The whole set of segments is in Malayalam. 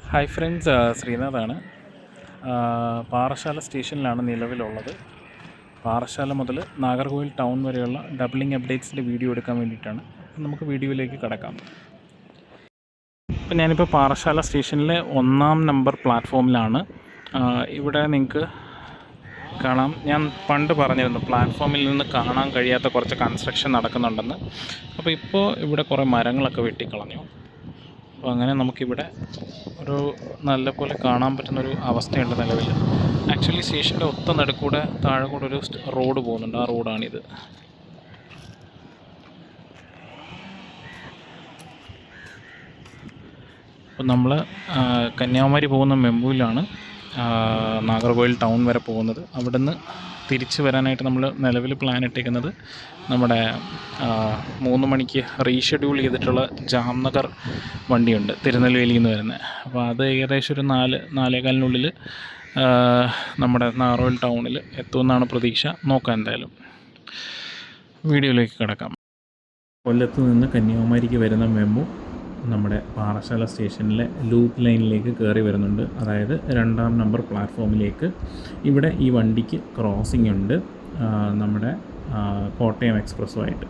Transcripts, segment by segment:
Hi friends, ശ്രീനാഥാണ്. പാറശാല സ്റ്റേഷനിലാണ് നിലവിലുള്ളത്. പാറശാല മുതൽ നാഗർകോവിൽ ടൗൺ വരെയുള്ള ഡബിളിംഗ് അപ്ഡേറ്റ്സിൻ്റെ വീഡിയോ എടുക്കാൻ വേണ്ടിയിട്ടാണ്. നമുക്ക് വീഡിയോയിലേക്ക് കടക്കാം. ഇപ്പം ഞാനിപ്പോൾ പാറശാല സ്റ്റേഷനിലെ 1-ാം നമ്പർ പ്ലാറ്റ്ഫോമിലാണ്. ഇവിടെ നിങ്ങൾക്ക് കാണാം, ഞാൻ പണ്ട് പറഞ്ഞിരുന്നു പ്ലാറ്റ്ഫോമിൽ നിന്ന് കാണാൻ കഴിയാത്ത കുറച്ച് കൺസ്ട്രക്ഷൻ നടക്കുന്നുണ്ടെന്ന്. അപ്പോൾ ഇപ്പോൾ ഇവിടെ കുറേ മരങ്ങളൊക്കെ വെട്ടിക്കളഞ്ഞു. അപ്പോൾ അങ്ങനെ നമുക്കിവിടെ ഒരു നല്ല പോലെ കാണാൻ പറ്റുന്നൊരു അവസ്ഥയുണ്ട് നിലവിൽ. ആക്ച്വലി സ്റ്റേഷൻ്റെ ഒത്ത നടുക്കൂടെ താഴെ കൂടെ ഒരു റോഡ് പോകുന്നുണ്ട്. ആ റോഡാണിത്. അപ്പോൾ നമ്മൾ കന്യാകുമാരി പോകുന്ന മെമ്പൂരിലാണ് നാഗർകോവിൽ ടൗൺ വരെ പോകുന്നത്. അവിടുന്ന് തിരിച്ച് വരാനായിട്ട് നമ്മൾ നിലവിൽ പ്ലാൻ ഇട്ടേക്കുന്നത് നമ്മുടെ 3 മണിക്ക് റീഷെഡ്യൂൾ ചെയ്തിട്ടുള്ള ജാംനഗർ വണ്ടിയുണ്ട്, തിരുനെൽവേലിയിൽ നിന്ന് വരുന്നത്. അപ്പോൾ അത് ഏകദേശം ഒരു 4-4:15 നമ്മുടെ നാഗർകോവിൽ ടൗണിൽ എത്തുമെന്നാണ് പ്രതീക്ഷ. നോക്കാം, എന്തായാലും വീഡിയോയിലേക്ക് കിടക്കാം. കൊല്ലത്ത് നിന്ന് കന്യാകുമാരിക്ക് വരുന്ന മെമു നമ്മുടെ പാറശാല സ്റ്റേഷനിലെ ലൂപ്പ് ലൈനിലേക്ക് കയറി വരുന്നുണ്ട്. അതായത് 2-ാം നമ്പർ പ്ലാറ്റ്ഫോമിലേക്ക്. ഇവിടെ ഈ വണ്ടിക്ക് ക്രോസിംഗ് ഉണ്ട് നമ്മുടെ കോട്ടയം എക്സ്പ്രസ്സുമായിട്ട്.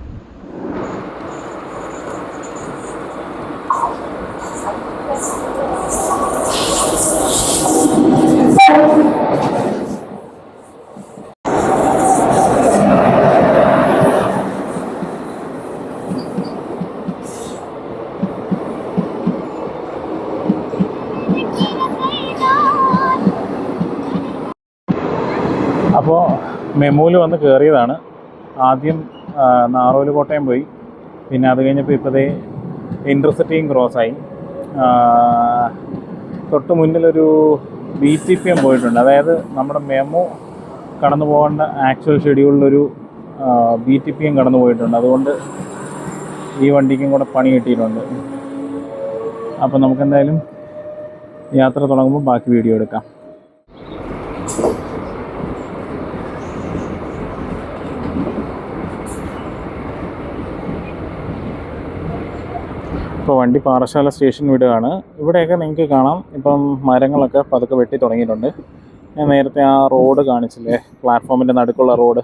അപ്പോൾ മെമൂല് വന്ന് കയറിയതാണ്. ആദ്യം നാഗർകോവിൽ കോട്ടയം പോയി, പിന്നെ അത് കഴിഞ്ഞപ്പോൾ ഇപ്പോഴത്തെ ഇൻ്റർസിറ്റിയും ക്രോസായി. തൊട്ട് മുന്നിലൊരു BTPM പോയിട്ടുണ്ട്. അതായത് നമ്മുടെ മെമു കടന്നു പോകേണ്ട ആക്ച്വൽ ഷെഡ്യൂളിലൊരു BTPM കടന്നു പോയിട്ടുണ്ട്. അതുകൊണ്ട് ഈ വണ്ടിക്കും കൂടെ പണി കിട്ടിയിട്ടുണ്ട്. അപ്പോൾ നമുക്കെന്തായാലും യാത്ര തുടങ്ങുമ്പോൾ ബാക്കി വീഡിയോ എടുക്കാം. ഇപ്പോൾ വണ്ടി പാറശാല സ്റ്റേഷൻ വിടുകയാണ്. ഇവിടെയൊക്കെ നിങ്ങൾക്ക് കാണാം, ഇപ്പം മരങ്ങളൊക്കെ പതുക്കെ വെട്ടി തുടങ്ങിയിട്ടുണ്ട്. ഞാൻ നേരത്തെ ആ റോഡ് കാണിച്ചില്ലേ, പ്ലാറ്റ്ഫോമിൻ്റെ നടുക്കുള്ള റോഡ്,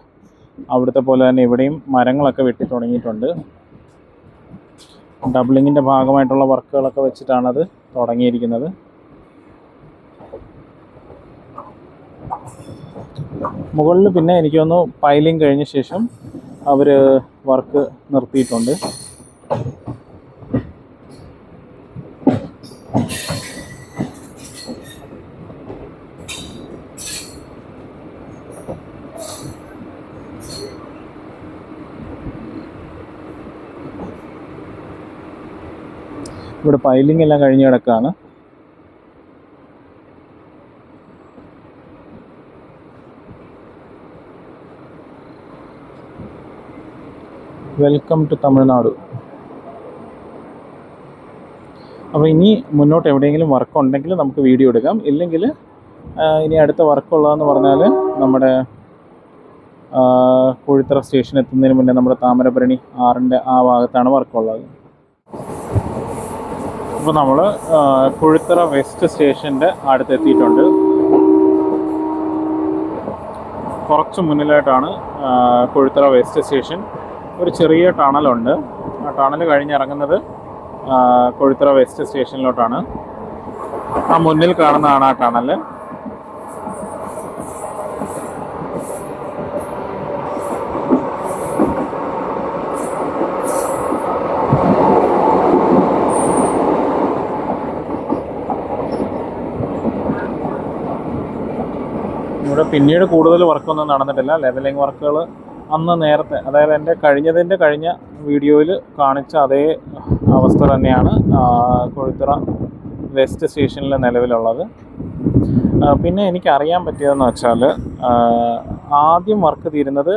അവിടുത്തെ പോലെ തന്നെ ഇവിടെയും മരങ്ങളൊക്കെ വെട്ടി തുടങ്ങിയിട്ടുണ്ട്. ഡബിളിങ്ങിൻ്റെ ഭാഗമായിട്ടുള്ള വർക്കുകളൊക്കെ വെച്ചിട്ടാണത് തുടങ്ങിയിരിക്കുന്നത്. മുകളിൽ പിന്നെ എനിക്ക് തോന്നുന്നു പൈലിംഗ് കഴിഞ്ഞ ശേഷം അവർ വർക്ക് നിർത്തിയിട്ടുണ്ട്. ഇവിടെ പൈലിംഗ് എല്ലാം കഴിഞ്ഞ് കിടക്കുകയാണ്. Welcome to Tamil Nadu. അപ്പോൾ ഇനി മുന്നോട്ട് എവിടെയെങ്കിലും വർക്ക് ഉണ്ടെങ്കിൽ നമുക്ക് വീഡിയോ എടുക്കാം. ഇല്ലെങ്കിൽ ഇനി അടുത്ത വർക്കുള്ളതെന്ന് പറഞ്ഞാൽ നമ്മുടെ കുഴിത്തറ സ്റ്റേഷൻ എത്തുന്നതിന് മുന്നേ നമ്മുടെ താമരപരണി 6-ൻ്റെ ആ ഭാഗത്താണ് വർക്കുള്ളത്. ഇപ്പോൾ നമ്മൾ കുഴിത്തറ വെസ്റ്റ് സ്റ്റേഷൻ്റെ അടുത്തെത്തിയിട്ടുണ്ട്. കുറച്ച് മുന്നിലായിട്ടാണ് കുഴിത്തറ വെസ്റ്റ് സ്റ്റേഷൻ. ഒരു ചെറിയ ടണലുണ്ട്. ആ ടണൽ കഴിഞ്ഞിറങ്ങുന്നത് കുഴിത്തറ വെസ്റ്റ് സ്റ്റേഷനിലോട്ടാണ്. ആ മുന്നിൽ കാണുന്നതാണ് ആ ടണൽ. ഇവിടെ പിന്നീട് കൂടുതൽ വർക്കൊന്നും നടന്നിട്ടില്ല. ലെവലിംഗ് വർക്കുകൾ അന്ന് നേരത്തെ, അതായത് എൻ്റെ കഴിഞ്ഞ വീഡിയോയിൽ കാണിച്ച അതേ അവസ്ഥ തന്നെയാണ് കുഴിത്തറ വെസ്റ്റ് സ്റ്റേഷനിൽ നിലവിലുള്ളത്. പിന്നെ എനിക്കറിയാൻ പറ്റിയതെന്ന് വെച്ചാൽ ആദ്യം വർക്ക് തീരുന്നത്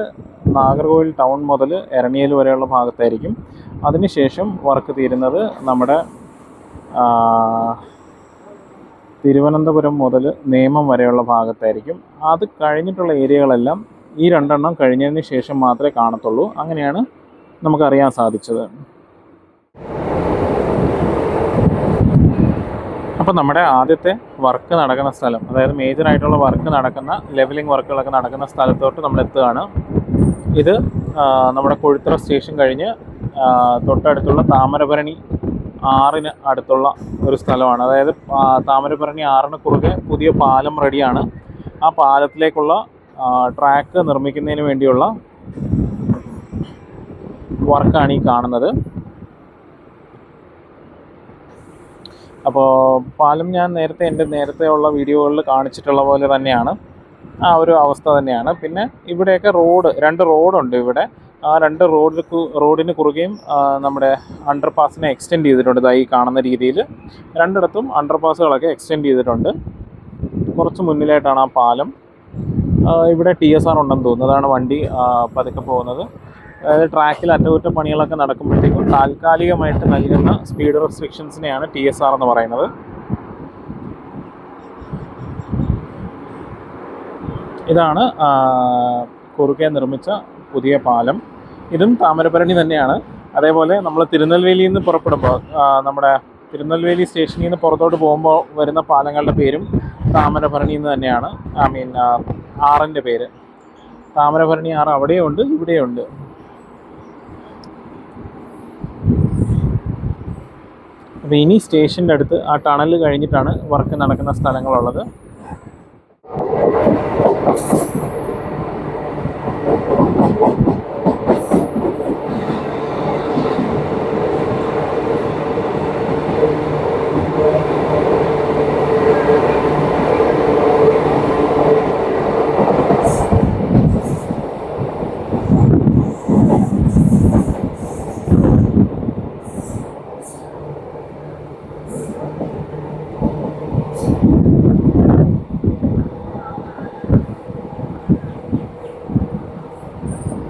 നാഗർകോവിൽ ടൗൺ മുതൽ എരണിയൽ വരെയുള്ള ഭാഗത്തായിരിക്കും. അതിനുശേഷം വർക്ക് തീരുന്നത് നമ്മുടെ തിരുവനന്തപുരം മുതൽ നേമം വരെയുള്ള ഭാഗത്തായിരിക്കും. അത് കഴിഞ്ഞിട്ടുള്ള ഏരിയകളെല്ലാം ഈ 2 കഴിഞ്ഞതിന് ശേഷം മാത്രമേ കാണത്തുള്ളൂ. അങ്ങനെയാണ് നമുക്കറിയാൻ സാധിച്ചത്. അപ്പോൾ നമ്മുടെ ആദ്യത്തെ വർക്ക് നടക്കുന്ന സ്ഥലം, അതായത് മേജറായിട്ടുള്ള വർക്ക് നടക്കുന്ന ലെവലിംഗ് വർക്കുകളൊക്കെ നടക്കുന്ന സ്ഥലത്തോട്ട് നമ്മൾ എത്തുകയാണ്. ഇത് നമ്മുടെ കൊഴുത്തറ സ്റ്റേഷൻ കഴിഞ്ഞ് തൊട്ടടുത്തുള്ള താമരപരണി ആറിന് അടുത്തുള്ള ഒരു സ്ഥലമാണ്. അതായത് താമരപരണി ആറിന് കുറുകെ പുതിയ പാലം റെഡിയാണ്. ആ പാലത്തിലേക്കുള്ള ട്രാക്ക് നിർമ്മിക്കുന്നതിന് വേണ്ടിയുള്ള വർക്കാണ് ഈ കാണുന്നത്. അപ്പോൾ പാലം ഞാൻ നേരത്തെ ഉള്ള വീഡിയോകളിൽ കാണിച്ചിട്ടുള്ള പോലെ തന്നെയാണ്, ആ ഒരു അവസ്ഥ തന്നെയാണ്. പിന്നെ ഇവിടെയൊക്കെ രണ്ട് റോഡുണ്ട് ഇവിടെ. ആ രണ്ട് റോഡിന് കുറുകെയും നമ്മുടെ അണ്ടർപാസിനെ എക്സ്റ്റെൻഡ് ചെയ്തിട്ടുണ്ട്. ഈ കാണുന്ന രീതിയിൽ രണ്ടിടത്തും അണ്ടർപാസുകളൊക്കെ എക്സ്റ്റെൻഡ് ചെയ്തിട്ടുണ്ട്. കുറച്ച് മുന്നിലായിട്ടാണ് ആ പാലം. ഇവിടെ TSR ഉണ്ടെന്ന് തോന്നുന്നു, അതാണ് വണ്ടി പതുക്കെ പോകുന്നത്. അതായത് ട്രാക്കിൽ അറ്റകുറ്റപ്പണികളൊക്കെ നടക്കുമ്പോഴത്തേക്കും താൽക്കാലികമായിട്ട് നൽകുന്ന സ്പീഡ് റെസ്ട്രിക്ഷൻസിനെയാണ് TSR എന്ന് പറയുന്നത്. ഇതാണ് കുറുകെ നിർമ്മിച്ച പുതിയ പാലം. ഇതും താമരപരണി തന്നെയാണ്. അതേപോലെ നമ്മൾ തിരുനെൽവേലിയിൽ നിന്ന് പുറപ്പെടുമ്പോൾ, നമ്മുടെ തിരുനെൽവേലി സ്റ്റേഷനിൽ നിന്ന് പുറത്തോട്ട് പോകുമ്പോൾ വരുന്ന പാലങ്ങളുടെ പേരും താമരപരണി എന്ന് തന്നെയാണ്. ആറിൻ്റെ പേര് താമരപരണി ആറ് അവിടെയുണ്ട്, ഇവിടെയുണ്ട്. അപ്പോൾ ഇനി സ്റ്റേഷൻ്റെ അടുത്ത് ആ ടണൽ കഴിഞ്ഞിട്ടാണ് വർക്ക് നടക്കുന്ന സ്ഥലങ്ങളുള്ളത്.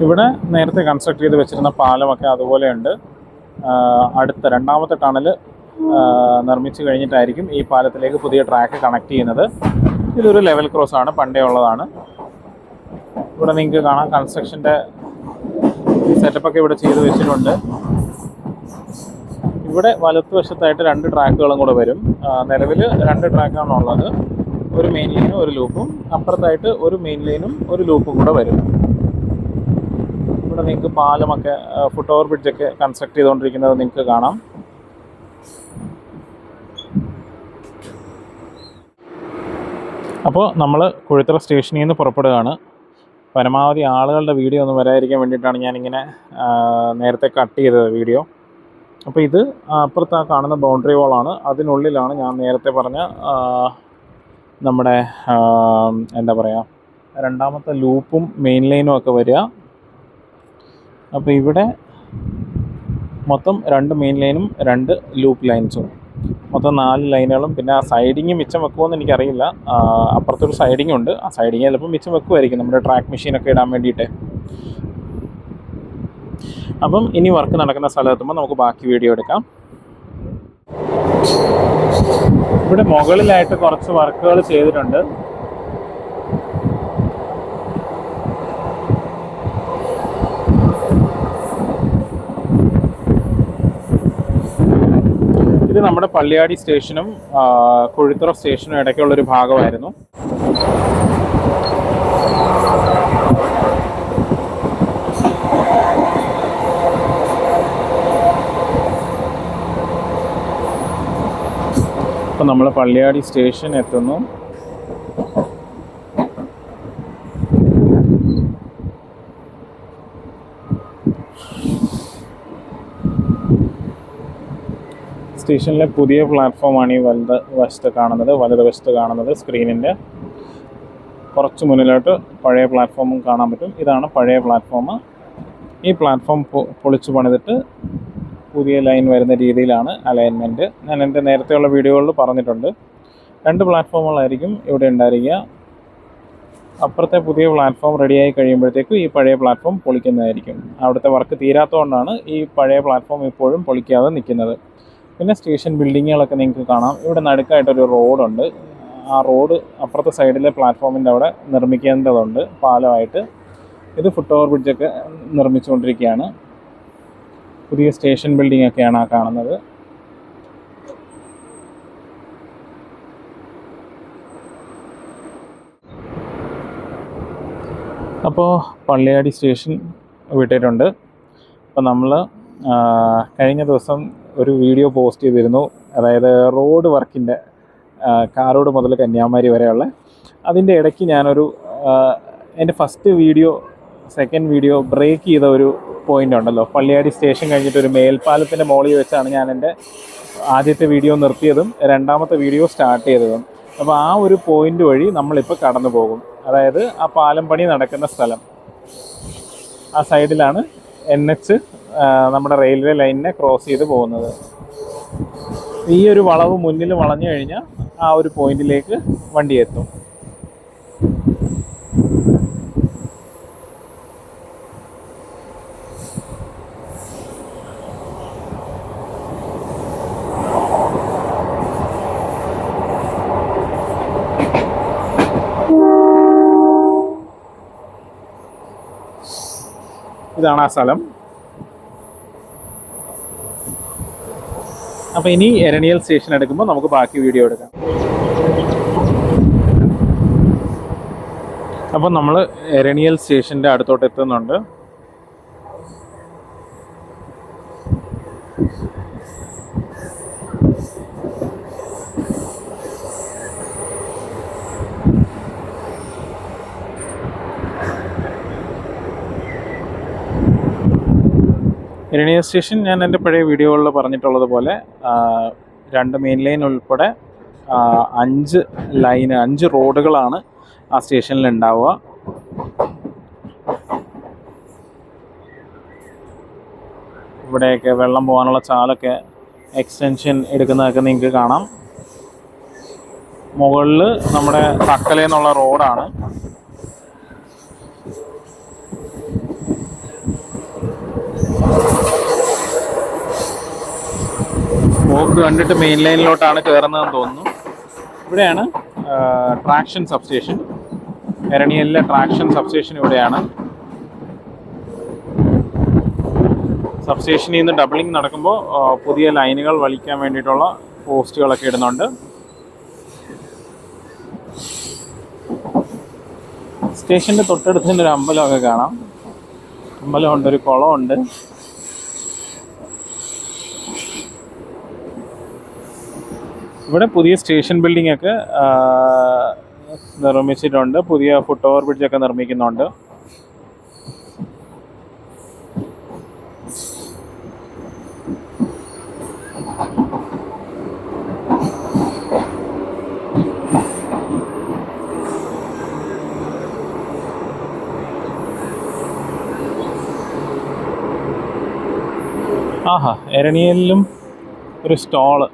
ഇവിടെ നേരത്തെ കൺസ്ട്രക്ട് ചെയ്ത് വെച്ചിരുന്ന പാലമൊക്കെ അതുപോലെയുണ്ട്. അടുത്ത രണ്ടാമത്തെ ടണൽ നിർമ്മിച്ച് കഴിഞ്ഞിട്ടായിരിക്കും ഈ പാലത്തിലേക്ക് പുതിയ ട്രാക്ക് കണക്ട് ചെയ്യുന്നത്. ഇതൊരു ലെവൽ ക്രോസ് ആണ്, പണ്ടേ ഉള്ളതാണ്. ഇവിടെ നിങ്ങൾക്ക് കാണാം കൺസ്ട്രക്ഷൻ്റെ സെറ്റപ്പൊക്കെ ഇവിടെ ചെയ്ത് വെച്ചിട്ടുണ്ട്. ഇവിടെ വലത്തുവശത്തായിട്ട് 2 ട്രാക്കുകളും കൂടെ വരും. നിലവിൽ 2 ട്രാക്കാണ് ഉള്ളത്, ഒരു മെയിൻ ലൈനും ഒരു ലൂപ്പും. അപ്പുറത്തായിട്ട് ഒരു മെയിൻ ലൈനും ഒരു ലൂപ്പും കൂടെ വരും. ഇവിടെ നിങ്ങൾക്ക് പാലമൊക്കെ, ഫുട് ഓവർ ബ്രിഡ്ജൊക്കെ കൺസ്ട്രക്ട് ചെയ്തുകൊണ്ടിരിക്കുന്നത് നിങ്ങൾക്ക് കാണാം. അപ്പോൾ നമ്മൾ കൊഴുത്തറ സ്റ്റേഷനിൽ നിന്ന് പുറപ്പെടുകയാണ്. പരമാവധി ആളുകളുടെ വീഡിയോ ഒന്നും വരാതിരിക്കാൻ വേണ്ടിയിട്ടാണ് ഞാനിങ്ങനെ നേരത്തെ കട്ട് ചെയ്തത് വീഡിയോ. അപ്പോൾ ഇത് അപ്പുറത്ത് കാണുന്ന ബൗണ്ടറി വാളാണ്. അതിനുള്ളിലാണ് ഞാൻ നേരത്തെ പറഞ്ഞ നമ്മുടെ എന്താ പറയുക, രണ്ടാമത്തെ ലൂപ്പും മെയിൻ ലൈനും ഒക്കെ വരിക. അപ്പോൾ ഇവിടെ മൊത്തം 2 മെയിൻ ലൈനും 2 ലൂപ്പ് ലൈൻസും, മൊത്തം 4 ലൈനുകളും. പിന്നെ ആ സൈഡിങ് മിച്ചം വെക്കുമെന്ന് എനിക്കറിയില്ല. അപ്പുറത്തൊരു സൈഡിങ് ഉണ്ട്, ആ സൈഡിങ് ചിലപ്പോൾ മിച്ചം വെക്കുമായിരിക്കും നമ്മുടെ ട്രാക്ക് മെഷീനൊക്കെ ഇടാൻ വേണ്ടിയിട്ട്. അപ്പം ഇനി വർക്ക് നടക്കുന്ന സ്ഥലത്തെത്തുമ്പോൾ നമുക്ക് ബാക്കി വീഡിയോ എടുക്കാം. ഇവിടെ മുകളിലായിട്ട് കുറച്ച് വർക്കുകൾ ചെയ്തിട്ടുണ്ട്. ഇത് നമ്മുടെ പള്ളിയാടി സ്റ്റേഷനും കൊഴുത്തറ സ്റ്റേഷനും ഇടയ്ക്കുള്ളൊരു ഭാഗമായിരുന്നു. അപ്പം നമ്മൾ പള്ളിയാടി സ്റ്റേഷൻ എത്തുന്നു. സ്റ്റേഷനിലെ പുതിയ പ്ലാറ്റ്ഫോമാണ് ഈ വലതുവശത്ത് കാണുന്നത്. സ്ക്രീനിൻ്റെ കുറച്ച് മുന്നിലോട്ട് പഴയ പ്ലാറ്റ്ഫോമും കാണാൻ പറ്റും. ഇതാണ് പഴയ പ്ലാറ്റ്ഫോം. ഈ പ്ലാറ്റ്ഫോം പൊളിച്ചു പണിതിട്ട് പുതിയ ലൈൻ വരുന്ന രീതിയിലാണ് അലൈൻമെൻറ്റ്. ഞാൻ എൻ്റെ നേരത്തെയുള്ള വീഡിയോകളിൽ പറഞ്ഞിട്ടുണ്ട്. 2 പ്ലാറ്റ്ഫോമുകളായിരിക്കും ഇവിടെ ഉണ്ടായിരിക്കുക. അപ്പുറത്തെ പുതിയ പ്ലാറ്റ്ഫോം റെഡിയായി കഴിയുമ്പോഴത്തേക്കും ഈ പഴയ പ്ലാറ്റ്ഫോം പൊളിക്കുന്നതായിരിക്കും. അവിടുത്തെ വർക്ക് തീരാത്തതുകൊണ്ടാണ് ഈ പഴയ പ്ലാറ്റ്ഫോം ഇപ്പോഴും പൊളിക്കാതെ നിൽക്കുന്നത്. പിന്നെ സ്റ്റേഷൻ ബിൽഡിങ്ങുകളൊക്കെ നിങ്ങൾക്ക് കാണാം. ഇവിടെ നടുക്കായിട്ടൊരു റോഡുണ്ട്. ആ റോഡ് അപ്പുറത്തെ സൈഡിലെ പ്ലാറ്റ്ഫോമിൻ്റെ അവിടെ നിർമ്മിക്കേണ്ടതുണ്ട് പാലമായിട്ട്. ഇത് ഫുട് ഓവർ ബ്രിഡ്ജൊക്കെ നിർമ്മിച്ചുകൊണ്ടിരിക്കുകയാണ്. പുതിയ സ്റ്റേഷൻ ബിൽഡിംഗ് ഒക്കെയാണ് ആ കാണുന്നത്. അപ്പോൾ പള്ളിയാടി സ്റ്റേഷൻ വിട്ടിട്ടുണ്ട്. അപ്പോൾ നമ്മൾ കഴിഞ്ഞ ദിവസം ഒരു വീഡിയോ പോസ്റ്റ് ചെയ്തിരുന്നു, അതായത് റോഡ് വർക്കിൻ്റെ കാരോട് മുതൽ കന്യാകുമാരി വരെയുള്ള. അതിൻ്റെ ഇടയ്ക്ക് ഞാനൊരു എൻ്റെ first video second video break ചെയ്ത ഒരു പോയിൻ്റ് ഉണ്ടല്ലോ, പള്ളിയാടി സ്റ്റേഷൻ കഴിഞ്ഞിട്ട് ഒരു മേൽപ്പാലത്തിൻ്റെ മുകളിൽ വെച്ചാണ് ഞാൻ എൻ്റെ ആദ്യത്തെ വീഡിയോ നിർത്തിയതും രണ്ടാമത്തെ വീഡിയോ സ്റ്റാർട്ട് ചെയ്തതും. അപ്പോൾ ആ ഒരു പോയിൻ്റ് വഴി നമ്മളിപ്പോൾ കടന്നു പോകും. അതായത് ആ പാലം പണി നടക്കുന്ന സ്ഥലം, ആ സൈഡിലാണ് NH നമ്മുടെ റെയിൽവേ ലൈനിനെ ക്രോസ് ചെയ്ത് പോകുന്നത്. ഈ ഒരു വളവ് മുന്നിൽ വളഞ്ഞു കഴിഞ്ഞാൽ ആ ഒരു പോയിന്റിലേക്ക് വണ്ടി എത്തും. ഇതാണ് ആ സ്ഥലം. അപ്പോൾ ഇനി എരണിയൽ സ്റ്റേഷൻ എടുക്കുമ്പോൾ നമുക്ക് ബാക്കി വീഡിയോ എടുക്കാം. അപ്പോൾ നമ്മൾ എരണിയൽ സ്റ്റേഷൻ്റെ അടുത്തോട്ട് എത്തുന്നുണ്ട്. എരണിയൽ സ്റ്റേഷൻ ഞാൻ എൻ്റെ പഴയ വീഡിയോകളിൽ പറഞ്ഞിട്ടുള്ളത് പോലെ 2 മെയിൻ ലൈൻ ഉൾപ്പെടെ 5 റോഡുകളാണ് ആ സ്റ്റേഷനിൽ ഉണ്ടാവുക. ഇവിടെയൊക്കെ വെള്ളം പോകാനുള്ള ചാലൊക്കെ എക്സ്റ്റൻഷൻ എടുക്കുന്നതൊക്കെ നിങ്ങൾക്ക് കാണാം. മുകളിൽ നമ്മുടെ തക്കലെന്നുള്ള റോഡാണ്. പോക്ക് കണ്ടിട്ട് മെയിൻ ലൈനിലോട്ടാണ് കയറുന്നതെന്ന് തോന്നുന്നു. ഇവിടെയാണ് ട്രാക്ഷൻ സബ്സ്റ്റേഷൻ. എരണിയലിലെ ട്രാക്ഷൻ സബ്സ്റ്റേഷൻ ഇവിടെയാണ്. സബ്സ്റ്റേഷനിൽ നിന്ന് ഡബിളിംഗ് നടക്കുമ്പോൾ പുതിയ ലൈനുകൾ വലിക്കാൻ വേണ്ടിയിട്ടുള്ള പോസ്റ്റുകളൊക്കെ ഇടുന്നുണ്ട്. സ്റ്റേഷൻ്റെ തൊട്ടടുത്ത് തന്നെ ഒരു അമ്പലമൊക്കെ കാണാം. അമ്പലമുണ്ട്, ഒരു കുളമുണ്ട്. ഇവിടെ പുതിയ സ്റ്റേഷൻ ബിൽഡിംഗ് ഒക്കെ നിർമ്മിച്ചിട്ടുണ്ട്. പുതിയ ഫുട് ഓവർ ബ്രിഡ്ജൊക്കെ നിർമ്മിക്കുന്നുണ്ട്. ആഹാ, എരണിയലിലും ഒരു സ്റ്റോള്,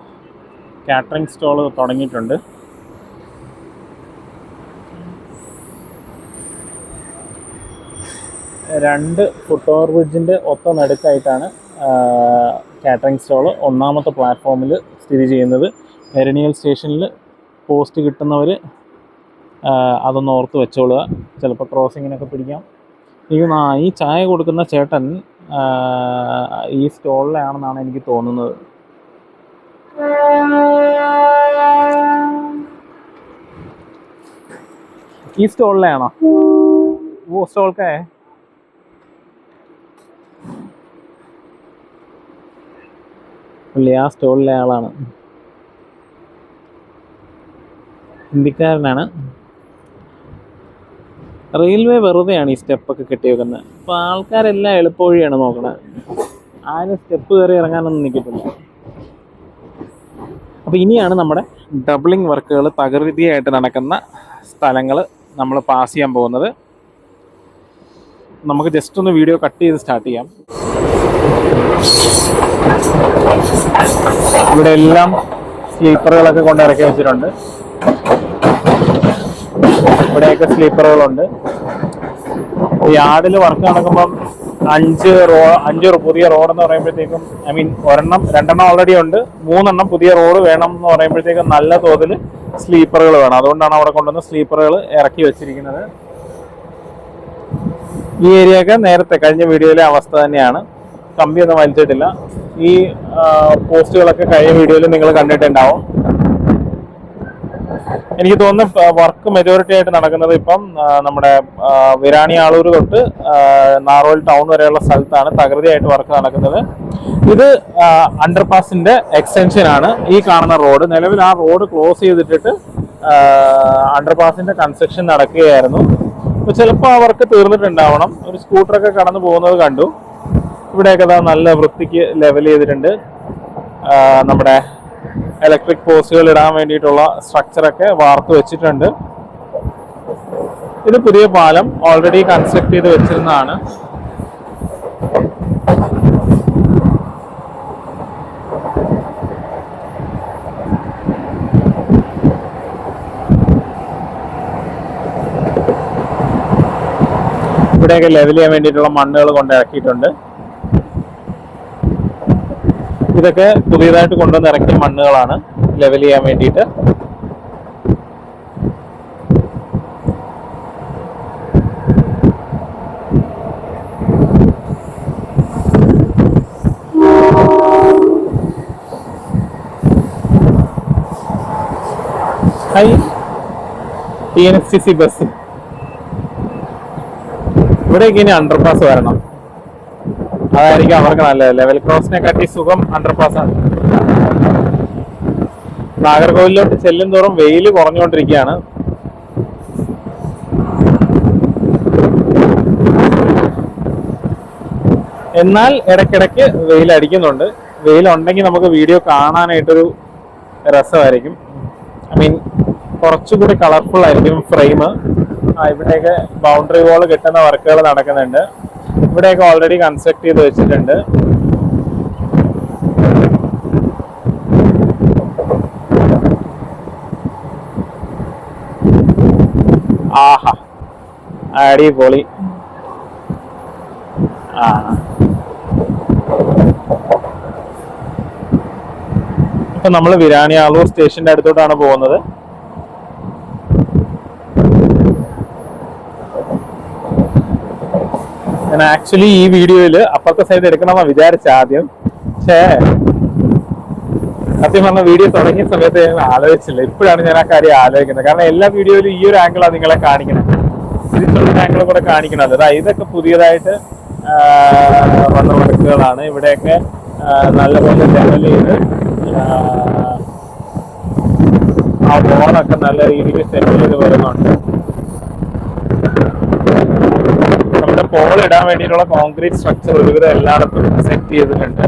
കാറ്ററിംഗ് സ്റ്റോള് തുടങ്ങിയിട്ടുണ്ട്. രണ്ട് ഫുട് ഓവർ ബ്രിഡ്ജിൻ്റെ ഒത്ത നടുക്കായിട്ടാണ് കാറ്ററിംഗ് സ്റ്റോള് ഒന്നാമത്തെ പ്ലാറ്റ്ഫോമിൽ സ്ഥിതി ചെയ്യുന്നത്. എരണിയൽ സ്റ്റേഷനിൽ പോസ്റ്റ് കിട്ടുന്നവർ അതൊന്ന് ഓർത്ത് വെച്ചോളുക, ചിലപ്പോൾ ക്രോസിങ്ങിനൊക്കെ പിടിക്കാം. ഈ ചായ കൊടുക്കുന്ന ചേട്ടൻ ഈ സ്റ്റോളിലാണെന്നാണ് എനിക്ക് തോന്നുന്നത്. ഈ സ്റ്റോളിലാണോ? वो स्टॉल का है. പുള്ളി ആ സ്റ്റോളിലെ ആളാണ്, ഹിന്ദിക്കാരനാണ്. റെയിൽവേ വെറുതെയാണ് ഈ സ്റ്റെപ്പൊക്കെ കെട്ടി വെക്കുന്നത്. അപ്പോൾ ആൾക്കാരെല്ലാം എളുപ്പവഴിയാണ് നോക്കണത്, ആരും സ്റ്റെപ്പ് കയറി ഇറങ്ങാനൊന്നും നിൽക്കത്തില്ല. അപ്പോൾ ഇനിയാണ് നമ്മുടെ ഡബിളിംഗ് വർക്കുകൾ തകൃതിയായിട്ട് നടക്കുന്ന സ്ഥലങ്ങൾ നമ്മൾ പാസ് ചെയ്യാൻ പോകുന്നത്. നമുക്ക് ജസ്റ്റ് ഒന്ന് വീഡിയോ കട്ട് ചെയ്ത് സ്റ്റാർട്ട് ചെയ്യാം. ഇവിടെ എല്ലാം സ്ലീപ്പറുകളൊക്കെ കൊണ്ട് ഇറക്കി വെച്ചിട്ടുണ്ട്. ഇവിടെയൊക്കെ സ്ലീപ്പറുകളുണ്ട്. യാർഡിൽ വർക്ക് നടക്കുമ്പം 5 പുതിയ റോഡെന്ന് പറയുമ്പോഴത്തേക്കും, രണ്ടെണ്ണം ഓൾറെഡി ഉണ്ട്, 3 പുതിയ റോഡ് വേണം എന്ന് പറയുമ്പോഴത്തേക്കും നല്ല തോതിൽ സ്ലീപ്പറുകൾ വേണം. അതുകൊണ്ടാണ് അവിടെ കൊണ്ടുവന്ന് സ്ലീപ്പറുകൾ ഇറക്കി വെച്ചിരിക്കുന്നത്. ഈ ഏരിയയൊക്കെ നേരത്തെ കഴിഞ്ഞ വീഡിയോയിലെ അവസ്ഥ തന്നെയാണ്, കമ്പിയൊന്നും വലിച്ചിട്ടില്ല. ഈ പോസ്റ്റുകളൊക്കെ കഴിഞ്ഞ വീഡിയോയിൽ നിങ്ങൾ കണ്ടിട്ടുണ്ടാവും. എനിക്ക് തോന്നുന്നു വർക്ക് മെജോറിറ്റി ആയിട്ട് നടക്കുന്നത് ഇപ്പം നമ്മുടെ വിരാണി ആളൂർ തൊട്ട് നാറോൽ ടൗൺ വരെയുള്ള സ്ഥലത്താണ് തകൃതിയായിട്ട് വർക്ക് നടക്കുന്നത്. ഇത് അണ്ടർപാസിന്റെ എക്സ്റ്റൻഷൻ ആണ് ഈ കാണുന്ന റോഡ്. നിലവിൽ ആ റോഡ് ക്ലോസ് ചെയ്തിട്ടിട്ട് അണ്ടർപാസിന്റെ കൺസ്ട്രക്ഷൻ നടക്കുകയായിരുന്നു. അപ്പോൾ ചിലപ്പോൾ ആ വർക്ക് തീർന്നിട്ടുണ്ടാവണം. ഒരു സ്കൂട്ടറൊക്കെ കടന്നു പോകുന്നത് കണ്ടു. ഇവിടെയൊക്കെ നല്ല വൃത്തിക്ക് ലെവൽ ചെയ്തിട്ടുണ്ട്. നമ്മുടെ ഇലക്ട്രിക് പോസ്റ്റുകൾ ഇടാൻ വേണ്ടിയിട്ടുള്ള സ്ട്രക്ചറൊക്കെ വാർത്ത് വെച്ചിട്ടുണ്ട്. ഇത് പുതിയ പാലം ഓൾറെഡി കൺസ്ട്രക്ട് ചെയ്ത് വെച്ചിരുന്നതാണ്. ഇവിടെയൊക്കെ ലെവൽ ചെയ്യാൻ വേണ്ടിയിട്ടുള്ള മണ്ണുകൾ കൊണ്ട് ഇറക്കിയിട്ടുണ്ട്. ഇതൊക്കെ പുതിയതായിട്ട് കൊണ്ടുവന്ന് ഇറക്കിയ മണ്ണുകളാണ് ലെവൽ ചെയ്യാൻ വേണ്ടിയിട്ട്. TNSTC bus. ഇവിടേക്ക് ഇനി അണ്ടർപാസ് വരണം. അതായിരിക്കും അവർക്ക് നല്ലത്. ലെവൽ ക്രോസിനെ കാട്ടി സുഖം അണ്ടർപാസാണ്. നാഗർകോവിലോട്ട് ചെല്ലും തോറും വെയിൽ കുറഞ്ഞുകൊണ്ടിരിക്കുകയാണ്. എന്നാൽ ഇടയ്ക്കിടയ്ക്ക് വെയിൽ അടിക്കുന്നുണ്ട്. വെയിലുണ്ടെങ്കിൽ നമുക്ക് വീഡിയോ കാണാനായിട്ടൊരു രസമായിരിക്കും. ഐ മീൻ കുറച്ചുകൂടി കളർഫുൾ ആയിരിക്കും ഫ്രെയിം. ഇവിടെയൊക്കെ ബൗണ്ടറി വാൾ കിട്ടുന്ന വർക്കുകൾ നടക്കുന്നുണ്ട്. ഇവിടെയൊക്കെ ഓൾറെഡി കൺസ്ട്രക്ട് ചെയ്ത് വെച്ചിട്ടുണ്ട്. ആഹാ, അടിപൊളി. ഇപ്പൊ നമ്മൾ വിരാണി ആളൂർ സ്റ്റേഷന്റെ അടുത്തോട്ടാണ് പോകുന്നത്. ഞാൻ ആക്ച്വലി ഈ വീഡിയോയിൽ അപ്പുറത്തെ സൈഡ് എടുക്കണമെന്ന് വിചാരിച്ച ആദ്യം. പക്ഷേ സത്യം പറഞ്ഞ വീഡിയോ തുടങ്ങിയ സമയത്ത് ഞാൻ ആലോചിച്ചില്ല. ഇപ്പോഴാണ് ഞാൻ ആ കാര്യം ആലോചിക്കുന്നത്. കാരണം എല്ലാ വീഡിയോയിലും ഈ ഒരു ആംഗിളാണ് നിങ്ങളെ കാണിക്കുന്നത്. തിരിച്ചുള്ള ആംഗിളും കൂടെ കാണിക്കണത്. ഇതൊക്കെ പുതിയതായിട്ട് വന്ന വർക്കുകളാണ്. ഇവിടെയൊക്കെ നല്ലപോലെ ലെവൽ ചെയ്ത് ആ വോളൊക്കെ നല്ല രീതിയിൽ സെറ്റ് ചെയ്ത് വരുന്നുണ്ട്. നമ്മുടെ പോൾ ഇടാൻ വേണ്ടിയിട്ടുള്ള കോൺക്രീറ്റ് സ്ട്രക്ചർ ഒരുവിധം എല്ലായിടത്തും സെറ്റ് ചെയ്തിട്ടുണ്ട്.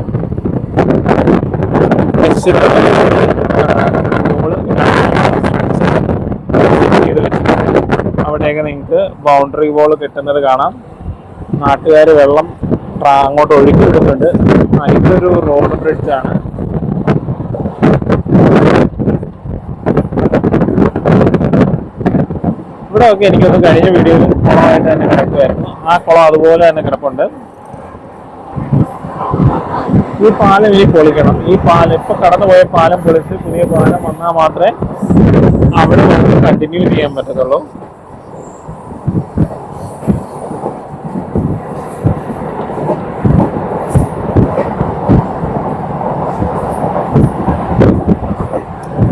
അവിടെയൊക്കെ നിങ്ങൾക്ക് ബൗണ്ടറി വോൾ കിട്ടുന്നത് കാണാം. നാട്ടുകാർ വെള്ളം അങ്ങോട്ട് ഒഴുക്കി വിടുന്നുണ്ട്. ഇതൊരു റോഡ് ബ്രിഡ്ജാണ്. ഇവിടെ ഒക്കെ എനിക്കൊന്ന് കഴിഞ്ഞ വീഡിയോയിൽ കുളമായിട്ട് തന്നെ കിടക്കുമായിരുന്നു. ആ കുളം അതുപോലെ തന്നെ കിടപ്പുണ്ട്. ഈ പാലം ഇനി പൊളിക്കണം. ഈ പാലം ഇപ്പൊ കടന്നുപോയ പാലം പൊളിച്ച് പുതിയ പാലം വന്നാൽ മാത്രമേ അവിടെ നമുക്ക് കണ്ടിന്യൂ ചെയ്യാൻ പറ്റത്തുള്ളൂ.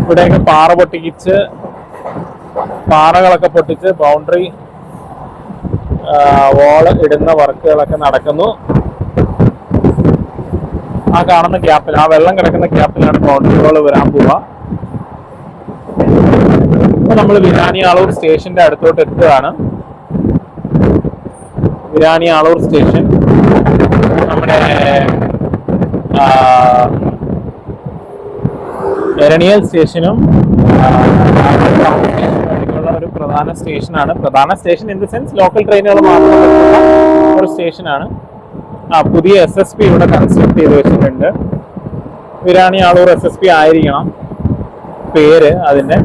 ഇവിടെയൊക്കെ പാറകളൊക്കെ പൊട്ടിച്ച് ബൗണ്ടറി വാള് ഇടുന്ന വർക്കുകളൊക്കെ നടക്കുന്നു. ആ കാണുന്ന ഗ്യാപ്പിൽ, ആ വെള്ളം കിടക്കുന്ന ഗ്യാപ്പിലാണ് ബൗണ്ടറി വാള് വരാൻ പോവുക. ഇപ്പൊ നമ്മൾ വിരാണി ആളൂർ സ്റ്റേഷന്റെ അടുത്തോട്ട് എത്തുകയാണ്. വിരാണി ആളൂർ സ്റ്റേഷൻ നമ്മുടെ എരണിയൽ സ്റ്റേഷനും ഒരു പ്രധാന സ്റ്റേഷനാണ്. പ്രധാന station in the sense local ട്രെയിനുകൾ മാത്രം ഒരു സ്റ്റേഷനാണ്. പുതിയ SSP ഇവിടെ കൺസ്ട്രക്ട് ചെയ്ത് വെച്ചിട്ടുണ്ട്. വിരാണി ആളൂർ SSP ആയിരിക്കണം പേര്. അതിന്റെ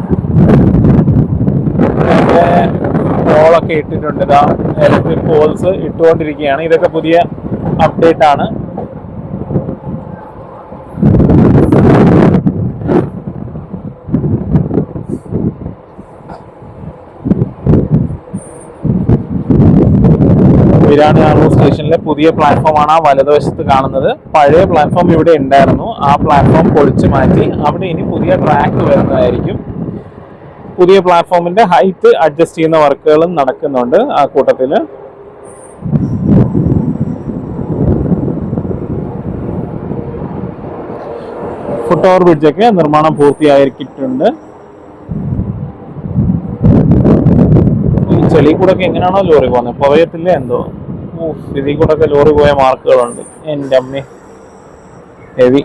പോളൊക്കെ ഇട്ടിട്ടുണ്ട്. ഇതാ ഇലക്ട്രിക് പോൾസ് ഇട്ടുകൊണ്ടിരിക്കുകയാണ്. ഇതൊക്കെ പുതിയ അപ്ഡേറ്റ് ആണ്. വിരാണി ആളൂർ സ്റ്റേഷനിലെ പുതിയ പ്ലാറ്റ്ഫോമാണ് ആ വലതുവശത്ത് കാണുന്നത്. പഴയ പ്ലാറ്റ്ഫോം ഇവിടെ ഉണ്ടായിരുന്നു. ആ പ്ലാറ്റ്ഫോം പൊളിച്ചു മാറ്റി അവിടെ ഇനി പുതിയ ട്രാക്ക് വരുന്നതായിരിക്കും. പുതിയ പ്ലാറ്റ്ഫോമിന്റെ ഹൈറ്റ് അഡ്ജസ്റ്റ് ചെയ്യുന്ന വർക്കുകളും നടക്കുന്നുണ്ട് ആ കൂട്ടത്തിൽ. ഫുട് ഓവർ ബ്രിഡ്ജൊക്കെ നിർമ്മാണം പൂർത്തിയാക്കിയിട്ടുണ്ട്. ഈ ചെളി കൂടെ ഒക്കെ എങ്ങനെയാണോ ലോറി പോകുന്നത് പുറയത്തില്ല എന്തോ. ഇതിൽ കൂടെ ഒക്കെ ലോറി പോയ മാർക്കുകളുണ്ട്. എൻ്റെ അമ്മേ, ഹെവി.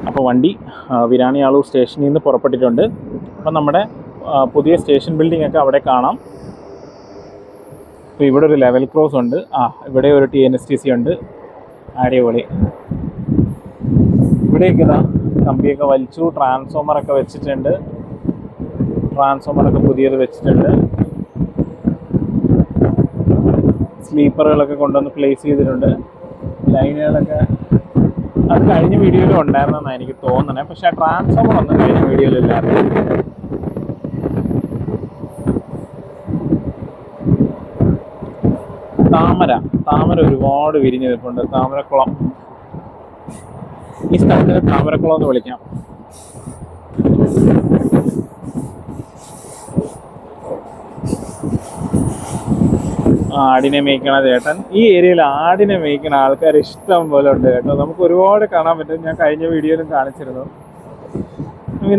അപ്പോൾ വണ്ടി വിരാണിയാളൂർ സ്റ്റേഷനിൽ നിന്ന് പുറപ്പെട്ടിട്ടുണ്ട്. അപ്പം നമ്മുടെ പുതിയ സ്റ്റേഷൻ ബിൽഡിംഗ് ഒക്കെ അവിടെ കാണാം. അപ്പോൾ ഇവിടെ ഒരു ലെവൽ ക്രോസ് ഉണ്ട്. ഇവിടെ ഒരു TNSTC ഉണ്ട്. അടിപൊളി. ഇവിടെയൊക്കെ ഇതാ കമ്പിയൊക്കെ വലിച്ചു, ട്രാൻസ്ഫോമറൊക്കെ വെച്ചിട്ടുണ്ട്. ട്രാൻസ്ഫോമറൊക്കെ പുതിയത് വെച്ചിട്ടുണ്ട്. സ്ലീപ്പറുകളൊക്കെ കൊണ്ടുവന്ന് പ്ലേസ് ചെയ്തിട്ടുണ്ട്. ലൈനുകളൊക്കെ അത് കഴിഞ്ഞ വീഡിയോയിലും ഉണ്ടായിരുന്നെന്നാണ് എനിക്ക് തോന്നണേ. പക്ഷെ ആ ട്രാൻസ്ഫോമർ ഒന്നും കഴിഞ്ഞ വീഡിയോയിലില്ലായിരുന്നു. താമര ഒരുപാട് വിരിഞ്ഞ് നിൽപ്പുണ്ട്. താമരക്കുളം. ഈ സ്ഥലത്തിന് താമരക്കുളം എന്ന് വിളിക്കാം. ആടിനെ മേയ്ക്കണ ചേട്ടൻ. ഈ ഏരിയയിൽ ആടിനെ മേയ്ക്കുന്ന ആൾക്കാർ ഇഷ്ടം പോലെ ഉണ്ട് കേട്ടോ. നമുക്ക് ഒരുപാട് കാണാൻ പറ്റും. ഞാൻ കഴിഞ്ഞ വീഡിയോയിലും കാണിച്ചിരുന്നു.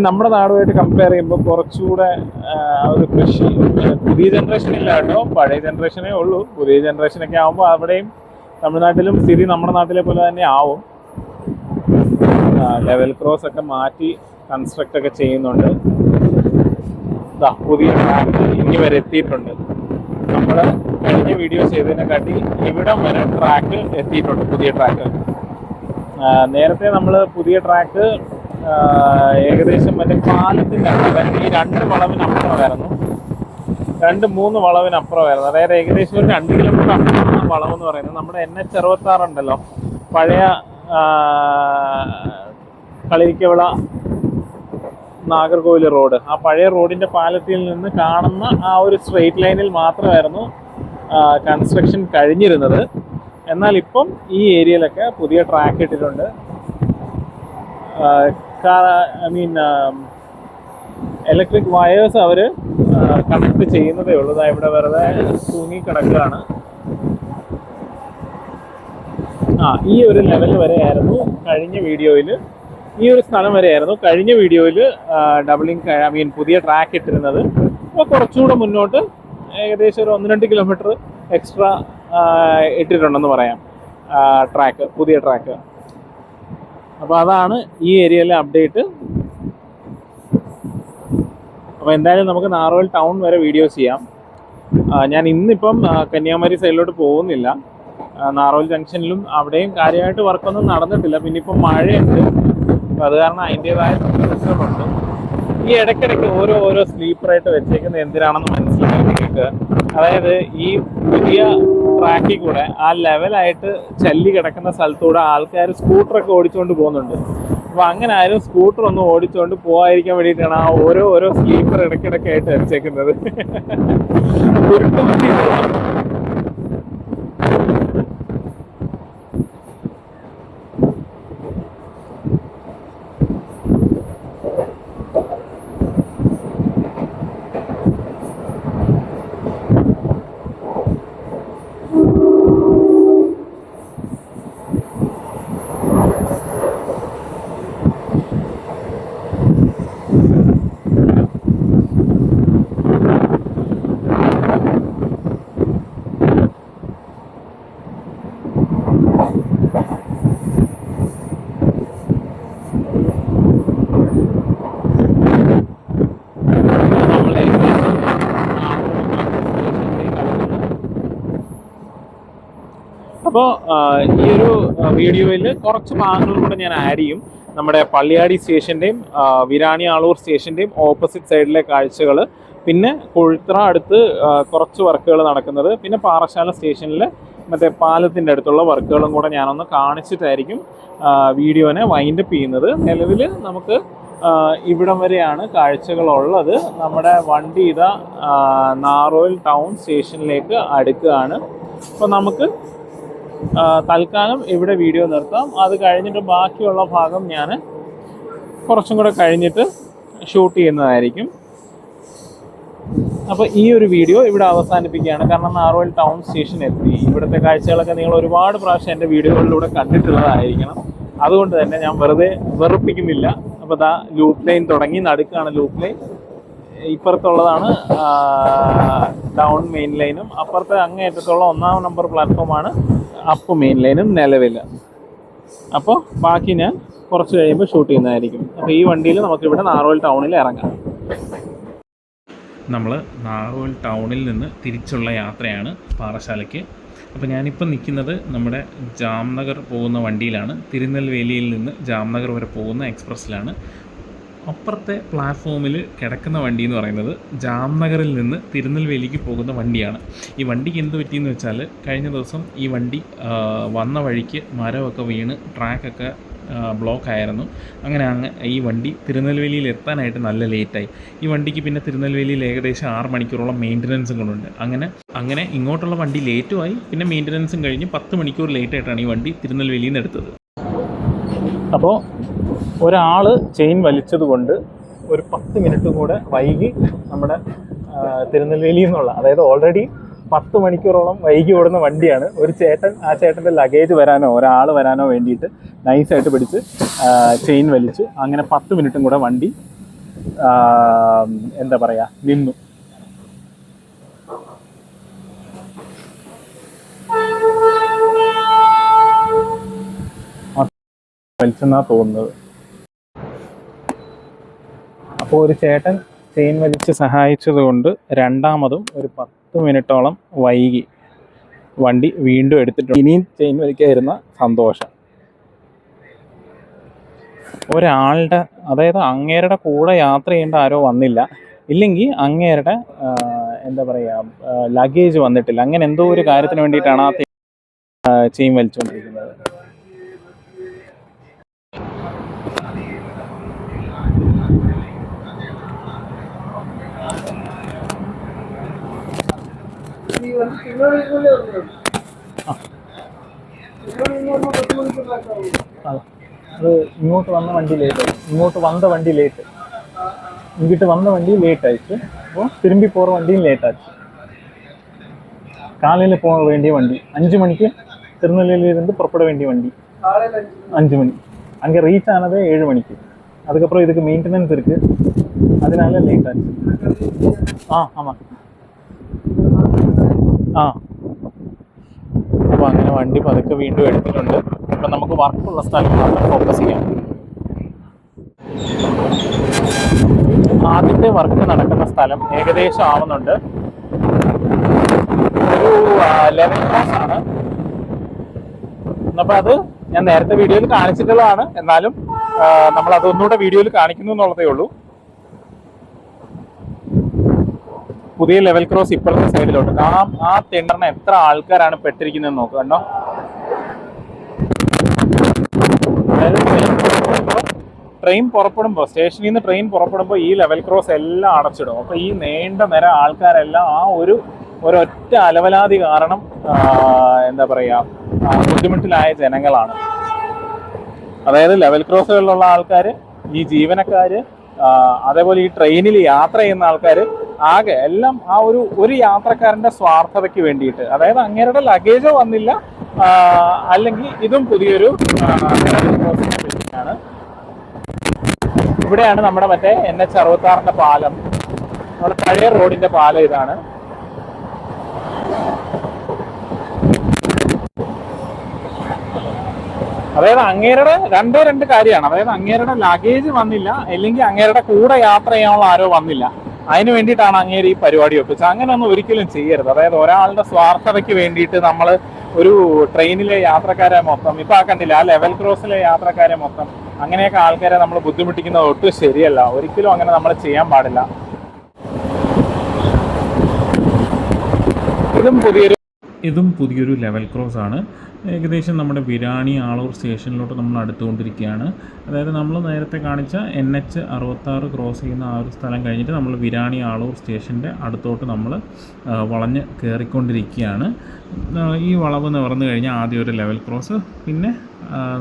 നമ്മുടെ നാടുമായിട്ട് കമ്പയർ ചെയ്യുമ്പോൾ കുറച്ചുകൂടെ ഒരു കൃഷി പുതിയ ജനറേഷനില്ല കേട്ടോ, പഴയ ജനറേഷനേ ഉള്ളൂ. പുതിയ ജനറേഷനൊക്കെ ആകുമ്പോൾ അവിടെയും തമിഴ്നാട്ടിലും സ്ഥിതി നമ്മുടെ നാട്ടിലെ പോലെ തന്നെ ആവും. ലെവൽ ക്രോസ് ഒക്കെ മാറ്റി കൺസ്ട്രക്റ്റ് ഒക്കെ ചെയ്യുന്നുണ്ട്. പുതിയ ട്രാക്ക് ഇനി വരെ എത്തിയിട്ടുണ്ട്. നമ്മൾ കഴിഞ്ഞ വീഡിയോ ചെയ്തതിനെക്കാട്ടി ഇവിടം വരെ ട്രാക്ക് എത്തിയിട്ടുണ്ട്, പുതിയ ട്രാക്ക്. നേരത്തെ നമ്മൾ പുതിയ ട്രാക്ക് ഏകദേശം മറ്റേ പാലത്തിൻ്റെ ഈ 2 വളവിനപ്പുറമായിരുന്നു. 2-3 വളവിനപ്പുറമായിരുന്നു. അതായത് ഏകദേശം ഒരു 2 കിലോമീറ്റർ അപ്പുറമാണ് വളവെന്ന് പറയുന്നത്. നമ്മുടെ NH66 ഉണ്ടല്ലോ, പഴയ കളിക്കവിള നാഗർകോവിൽ റോഡ്, ആ പഴയ റോഡിൻ്റെ പാലത്തിൽ നിന്ന് കാണുന്ന ആ ഒരു സ്ട്രെയിറ്റ് ലൈനിൽ മാത്രമായിരുന്നു കൺസ്ട്രക്ഷൻ കഴിഞ്ഞിരുന്നത്. എന്നാൽ ഇപ്പം ഈ ഏരിയയിലൊക്കെ പുതിയ ട്രാക്ക് ഇട്ടിട്ടുണ്ട്. ഇലക്ട്രിക് വയേഴ്സ് അവർ കണക്ട് ചെയ്യുന്നതേ ഉള്ളൂ. ഇവിടെ വെറുതെ തൂങ്ങിക്കിടക്കുകയാണ്. ഈ ഒരു ലെവൽ വരെയായിരുന്നു കഴിഞ്ഞ വീഡിയോയിൽ, ഈ ഒരു സ്ഥലം വരെയായിരുന്നു കഴിഞ്ഞ വീഡിയോയിൽ പുതിയ ട്രാക്ക് ഇട്ടിരുന്നത്. അപ്പോൾ കുറച്ചുകൂടെ മുന്നോട്ട് ഏകദേശം ഒരു 1-2 കിലോമീറ്റർ എക്സ്ട്രാ ഇട്ടിട്ടുണ്ടെന്ന് പറയാം ട്രാക്ക്, പുതിയ ട്രാക്ക്. അപ്പോൾ അതാണ് ഈ ഏരിയയിലെ അപ്ഡേറ്റ്. അപ്പോൾ എന്തായാലും നമുക്ക് നാറോൽ ടൗൺ വരെ വീഡിയോ ചെയ്യാം. ഞാൻ ഇന്നിപ്പം കന്യാകുമാരി സൈഡിലോട്ട് പോകുന്നില്ല. നാറോൽ ജംഗ്ഷനിലും അവിടെയും കാര്യമായിട്ട് വർക്കൊന്നും നടന്നിട്ടില്ല. പിന്നെ ഇപ്പം മഴയുണ്ട്, അപ്പോൾ അത് കാരണം അതിൻ്റേതായ പ്രശ്നമുണ്ട്. ഈ ഇടയ്ക്കിടയ്ക്ക് ഓരോ സ്ലീപ്പറായിട്ട് വെച്ചേക്കുന്നത് എന്തിനാണെന്ന് മനസ്സിലായി നിങ്ങൾക്ക്. അതായത് ഈ പുതിയ ട്രാക്കിൽ കൂടെ ആ ലെവലായിട്ട് ചല്ലി കിടക്കുന്ന സ്ഥലത്തൂടെ ആൾക്കാർ സ്കൂട്ടറൊക്കെ ഓടിച്ചുകൊണ്ട് പോകുന്നുണ്ട്. അപ്പോൾ അങ്ങനെ ആരും സ്കൂട്ടർ ഒന്നും ഓടിച്ചുകൊണ്ട് പോകാതിരിക്കാൻ വേണ്ടിയിട്ടാണ് ആ ഓരോ സ്ലീപ്പർ ഇടയ്ക്കിടയ്ക്കായിട്ട് വെച്ചേക്കുന്നത്. അപ്പോൾ ഈ ഒരു വീഡിയോയിൽ കുറച്ച് ഭാഗങ്ങൾ കൂടെ ഞാൻ ആഡ് ചെയ്യും. നമ്മുടെ പള്ളിയാടി സ്റ്റേഷൻ്റെയും വിരാണിയാളൂർ സ്റ്റേഷൻ്റെയും ഓപ്പോസിറ്റ് സൈഡിലെ കാഴ്ചകൾ, പിന്നെ കൊഴുത്തറ അടുത്ത് കുറച്ച് വർക്കുകൾ നടക്കുന്നത്, പിന്നെ പാറശാല സ്റ്റേഷനിലെ മറ്റേ പാലത്തിൻ്റെ അടുത്തുള്ള വർക്കുകളും കൂടെ ഞാനൊന്ന് കാണിച്ചിട്ടായിരിക്കും വീഡിയോനെ വൈൻഡപ്പ് ചെയ്യുന്നത്. നിലവിൽ നമുക്ക് ഇവിടം വരെയാണ് കാഴ്ചകളുള്ളത്. നമ്മുടെ വണ്ടി ഇതാ നാറോൽ ടൗൺ സ്റ്റേഷനിലേക്ക് അടുക്കുകയാണ്. അപ്പോൾ നമുക്ക് തൽക്കാലം ഇവിടെ വീഡിയോ നിർത്താം. അത് കഴിഞ്ഞിട്ട് ബാക്കിയുള്ള ഭാഗം ഞാൻ കുറച്ചും കൂടെ കഴിഞ്ഞിട്ട് ഷൂട്ട് ചെയ്യുന്നതായിരിക്കും. അപ്പോൾ ഈ ഒരു വീഡിയോ ഇവിടെ അവസാനിപ്പിക്കുകയാണ്. കാരണം നാഗർകോവിൽ ടൗൺ സ്റ്റേഷൻ എത്തി. ഇവിടുത്തെ കാഴ്ചകളൊക്കെ നിങ്ങൾ ഒരുപാട് പ്രാവശ്യം എൻ്റെ വീഡിയോകളിലൂടെ കണ്ടിട്ടുള്ളതായിരിക്കണം. അതുകൊണ്ട് തന്നെ ഞാൻ വെറുതെ വെറുപ്പിക്കുന്നില്ല. അപ്പോൾ ദാ ലൂപ്പ് ലൈൻ തുടങ്ങി, നടുക്കാണ് ലൂപ്പ് ലൈൻ. ഇപ്പുറത്തുള്ളതാണ് ഡൗൺ മെയിൻ ലൈനും, അപ്പുറത്തെ അങ്ങേയറ്റത്തുള്ള 1-ാം നമ്പർ പ്ലാറ്റ്ഫോമാണ് അപ്പ് മെയിൻ ലൈനും നിലവിൽ. അപ്പോൾ ബാക്കി ഞാൻ കുറച്ച് കഴിയുമ്പോൾ ഷൂട്ട് ചെയ്യുന്നതായിരിക്കും. അപ്പോൾ ഈ വണ്ടിയിൽ നമുക്കിവിടെ നാഗർകോവിൽ ടൗണിൽ ഇറങ്ങാം. നമ്മൾ നാഗർകോവിൽ ടൗണിൽ നിന്ന് തിരിച്ചുള്ള യാത്രയാണ് പാറശാലയ്ക്ക്. അപ്പോൾ ഞാനിപ്പോൾ നിൽക്കുന്നത് നമ്മുടെ ജാംനഗർ പോകുന്ന വണ്ടിയിലാണ്. തിരുനെൽവേലിയിൽ നിന്ന് ജാംനഗർ വരെ പോകുന്ന എക്സ്പ്രസ്സിലാണ്. അപ്പുറത്തെ പ്ലാറ്റ്ഫോമിൽ കിടക്കുന്ന വണ്ടി എന്ന് പറയുന്നത് ജാംനഗറിൽ നിന്ന് തിരുനെൽവേലിക്ക് പോകുന്ന വണ്ടിയാണ്. ഈ വണ്ടിക്ക് എന്ത് പറ്റിയെന്ന് വെച്ചാൽ, കഴിഞ്ഞ ദിവസം ഈ വണ്ടി വന്ന വഴിക്ക് മരമൊക്കെ വീണ് ട്രാക്കൊക്കെ ബ്ലോക്ക് ആയിരുന്നു. അങ്ങനെ ഈ വണ്ടി തിരുനെൽവേലിയിൽ എത്താനായിട്ട് നല്ല ലേറ്റായി. ഈ വണ്ടിക്ക് പിന്നെ തിരുനെൽവേലിയിൽ ഏകദേശം 6 മണിക്കൂറോളം മെയിൻ്റനൻസും കൊണ്ടുണ്ട്. അങ്ങനെ ഇങ്ങോട്ടുള്ള വണ്ടി ലേറ്റുമായി. പിന്നെ മെയിൻ്റനൻസും കഴിഞ്ഞ് 10 മണിക്കൂർ ലേറ്റായിട്ടാണ് ഈ വണ്ടി തിരുനെൽവേലിയിൽ നിന്ന് എടുത്തത്. അപ്പോൾ ഒരാൾ ചെയിൻ വലിച്ചതുകൊണ്ട് ഒരു 10 മിനിറ്റ് കൂടെ വൈകി നമ്മുടെ തിരുനെൽവേലിയിൽ നിന്നുള്ള, അതായത് ഓൾറെഡി 10 മണിക്കൂറോളം വൈകി ഓടുന്ന വണ്ടിയാണ്. ഒരു ചേട്ടൻ, ആ ചേട്ടൻ്റെ ലഗേജ് വരാനോ ഒരാൾ വരാനോ വേണ്ടിയിട്ട് നൈസായിട്ട് പിടിച്ച് ചെയിൻ വലിച്ചു. അങ്ങനെ 10 മിനിറ്റും കൂടെ വണ്ടി എന്താ പറയുക നിന്നു. വലിച്ചെന്നാ തോന്നുന്നത്. അപ്പോൾ ഒരു ചേട്ടൻ ചെയിൻ വലിച്ച് സഹായിച്ചത് കൊണ്ട് രണ്ടാമതും ഒരു 10 മിനിറ്റോളം വൈകി വണ്ടി വീണ്ടും എടുത്തിട്ടുണ്ട്. ഇനിയും ചെയിൻ വലിക്കാതിരുന്ന സന്തോഷം. ഒരാളുടെ, അതായത് അങ്ങേരുടെ കൂടെ യാത്ര ചെയ്യേണ്ട ആരോ വന്നില്ല, ഇല്ലെങ്കിൽ അങ്ങേരുടെ എന്താ പറയുക ലഗേജ് വന്നിട്ടില്ല. അങ്ങനെ എന്തോ ഒരു കാര്യത്തിന് വേണ്ടിയിട്ടാണ് ആ ചെയിൻ വലിച്ചുകൊണ്ടിരിക്കുന്നത്. അത് ഇങ്ങോട്ട് വന്ന വണ്ടി ലേറ്റ്, ഇങ്ങോട്ട് വന്ന വണ്ടി ലേറ്റ്, ഇങ്ങിട്ട് വന്ന വണ്ടി ലേറ്റ് ആയിട്ട്, അപ്പോൾ തിരുമ്പി പോகிற വണ്ടിയും ലേറ്റ് ആச்சு. காலையில் போக வேண்டிய வண்டி 5 மணிக்கு திருநெல்வேலியிலிருந்து புறப்பட வேண்டிய வண்டி 5 மணி, அங்கே ரீச் ஆனதே 7 மணிக்கு. அதுக்கப்புறம் இதுக்கு மெயின்டெனன்ஸ் இருக்குது, அதனால லேட் ஆச்சு. ஆமாம். അപ്പോൾ അങ്ങനെ വണ്ടി പതുക്കെ വീണ്ടും എടുത്തിട്ടുണ്ട്. അപ്പം നമുക്ക് വർക്കുള്ള സ്ഥലം മാത്രം ഫോക്കസ് ചെയ്യാം. ആദ്യത്തെ വർക്ക് നടക്കുന്ന സ്ഥലം ഏകദേശം ആവുന്നുണ്ട്. ഒരു ലെവൽ ക്രോസ് ആണ്. അപ്പോൾ അത് ഞാൻ നേരത്തെ വീഡിയോയിൽ കാണിച്ചിട്ടുള്ളതാണ്, എന്നാലും നമ്മൾ അതൊന്നുകൂടെ വീഡിയോയിൽ കാണിക്കുന്നു എന്നുള്ളതേ ഉള്ളൂ. പുതിയ ലെവൽ ക്രോസ് ഇപ്പോഴത്തെ സൈഡിലോട്ട് കാണാം. ആ തെണ്ടറിന് എത്ര ആൾക്കാരാണ് പെട്ടിരിക്കുന്നത് നോക്കുക, കണ്ടോ. അതായത് ട്രെയിൻ പുറപ്പെടുമ്പോൾ, സ്റ്റേഷനിൽ നിന്ന് ട്രെയിൻ പുറപ്പെടുമ്പോൾ ഈ ലെവൽ ക്രോസ് എല്ലാം അടച്ചിടും. അപ്പോൾ ഈ നീണ്ട നിര ആൾക്കാരെല്ലാം ആ ഒരൊറ്റ അലവലാതി കാരണം എന്താ പറയുക ബുദ്ധിമുട്ടിലായ ജനങ്ങളാണ്. അതായത് ലെവൽ ക്രോസുകളിലുള്ള ആൾക്കാർ, ഈ ജീവനക്കാർ, അതേപോലെ ഈ ട്രെയിനിൽ യാത്ര ചെയ്യുന്ന ആൾക്കാർ, ആകെ എല്ലാം ആ ഒരു യാത്രക്കാരൻ്റെ സ്വാർത്ഥതയ്ക്ക് വേണ്ടിയിട്ട്, അതായത് അങ്ങേരുടെ ലഗേജോ വന്നില്ല, അല്ലെങ്കിൽ ഇതും പുതിയൊരു ആണ്. ഇവിടെയാണ് നമ്മുടെ മറ്റേ NH66 പാലം, നമ്മുടെ പഴയ റോഡിൻ്റെ പാലം ഇതാണ്. അതായത് അങ്ങേരുടെ രണ്ട് കാര്യമാണ്. അതായത് അങ്ങേരുടെ ലഗേജ് വന്നില്ല, അല്ലെങ്കിൽ അങ്ങേരുടെ കൂടെ യാത്ര ചെയ്യാനുള്ള ആരോ വന്നില്ല. അതിന് വേണ്ടിയിട്ടാണ് അങ്ങേര് ഈ പരിപാടി ഒപ്പിച്ചത്. അങ്ങനെയൊന്നും ഒരിക്കലും ചെയ്യരുത്. അതായത് ഒരാളുടെ സ്വാർത്ഥതയ്ക്ക് വേണ്ടിയിട്ട് നമ്മൾ ഒരു ട്രെയിനിലെ യാത്രക്കാരെ മൊത്തം, ഇപ്പം കണ്ടില്ല ആ ലെവൽ ക്രോസിലെ യാത്രക്കാരെ മൊത്തം അങ്ങനെയൊക്കെ ആൾക്കാരെ നമ്മൾ ബുദ്ധിമുട്ടിക്കുന്നത് ഒട്ടും ശരിയല്ല. ഒരിക്കലും അങ്ങനെ നമ്മൾ ചെയ്യാൻ പാടില്ല. ഇതും പുതിയൊരു ലെവൽ ക്രോസ് ആണ്. ഏകദേശം നമ്മുടെ വിരാണി ആളൂർ സ്റ്റേഷനിലോട്ട് നമ്മൾ അടുത്തുകൊണ്ടിരിക്കുകയാണ്. അതായത് നമ്മൾ നേരത്തെ കാണിച്ച NH-66 ക്രോസ് ചെയ്യുന്ന ആ ഒരു സ്ഥലം കഴിഞ്ഞിട്ട് നമ്മൾ വിരാണി ആളൂർ സ്റ്റേഷൻ്റെ അടുത്തോട്ട് നമ്മൾ വളഞ്ഞ് കയറിക്കൊണ്ടിരിക്കുകയാണ്. ഈ വളവ് നിവർന്നു കഴിഞ്ഞാൽ ആദ്യം ഒരു ലെവൽ ക്രോസ്, പിന്നെ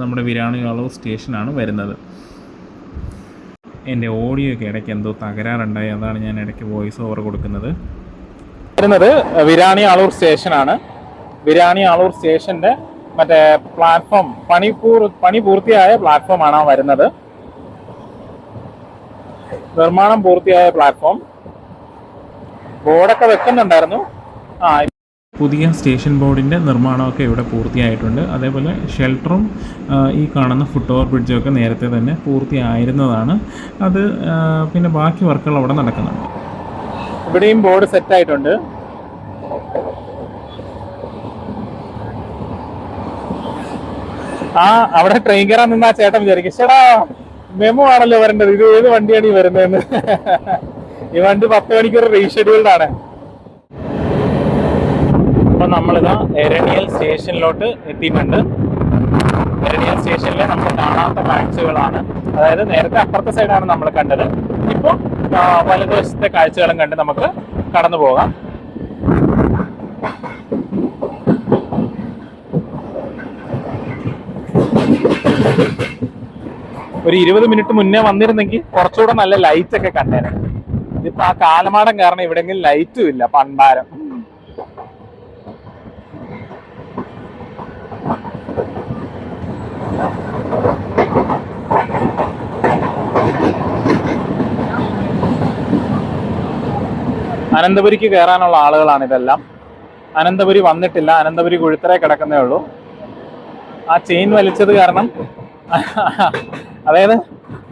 നമ്മുടെ വിരാണി ആളൂർ സ്റ്റേഷനാണ് വരുന്നത്. എൻ്റെ ഓഡിയോയ്ക്ക് ഇടയ്ക്ക് എന്തോ തകരാറുണ്ടായി, അതാണ് ഞാൻ ഇടയ്ക്ക് വോയിസ് ഓവർ കൊടുക്കുന്നത്. വരുന്നത് വിരാണി ആളൂർ സ്റ്റേഷനാണ്. വിരാണി ആളൂർ സ്റ്റേഷൻ്റെ മറ്റേ പ്ലാറ്റ്ഫോം പണി പൂർത്തിയായ പ്ലാറ്റ്ഫോമാണ് വരുന്നത്. നിർമ്മാണം പൂർത്തിയായ പ്ലാറ്റ്ഫോം. ബോർഡൊക്കെ വെക്കുന്നുണ്ടായിരുന്നു. പുതിയ സ്റ്റേഷൻ ബോർഡിൻ്റെ നിർമ്മാണമൊക്കെ ഇവിടെ പൂർത്തിയായിട്ടുണ്ട്. അതേപോലെ ഷെൽട്ടറും ഈ കാണുന്ന ഫുട് ഓവർ ബ്രിഡ്ജൊക്കെ നേരത്തെ തന്നെ പൂർത്തിയായിരുന്നതാണ്. അത് പിന്നെ ബാക്കി വർക്കുകൾ അവിടെ നടക്കുന്നുണ്ട്. ഇവിടെയും ബോർഡ് സെറ്റായിട്ടുണ്ട്. അവിടെ ട്രെയിൻ കയറാൻ നിന്ന് ആ ചേട്ടൻ വിചാരിക്കും, ചേട്ടാ മെമോ ആണല്ലോ വരേണ്ടത്, ഇത് ഏത് വണ്ടിയാണ് ഈ വരുന്നതെന്ന്. ഈ വണ്ടി 10 മണിക്കൂർ റീഷെഡ്യൂൾഡ് ആണ്. അപ്പൊ നമ്മളിതാ എരണിയൽ സ്റ്റേഷനിലോട്ട് എത്തിയിട്ടുണ്ട്. എരണിയൽ സ്റ്റേഷനിലെ നമ്മൾ കാണാത്ത കാഴ്ചകളാണ്. അതായത് നേരത്തെ അപ്പുറത്തെ സൈഡാണ് നമ്മൾ കണ്ടത്. ഇപ്പോൾ വലതുവശത്തെ കാഴ്ചകളും കണ്ട് നമുക്ക് കടന്നു പോകാം. ഒരു 20 മിനിറ്റ് മുന്നേ വന്നിരുന്നെങ്കിൽ കുറച്ചുകൂടെ നല്ല ലൈറ്റ് ഒക്കെ കണ്ടേനെ. ഇതിപ്പോ ആ കാലമാടം കാരണം ഇവിടെയെങ്കിലും ലൈറ്റും ഇല്ല, പണ്ടാരം. അനന്തപുരിക്ക് കയറാനുള്ള ആളുകളാണ് ഇതെല്ലാം. അനന്തപുരി വന്നിട്ടില്ല, അനന്തപുരി കുഴിത്തറ കിടക്കുന്നേ ഉള്ളൂ. ആ ചെയിൻ വലിച്ചത് കാരണം, അതായത്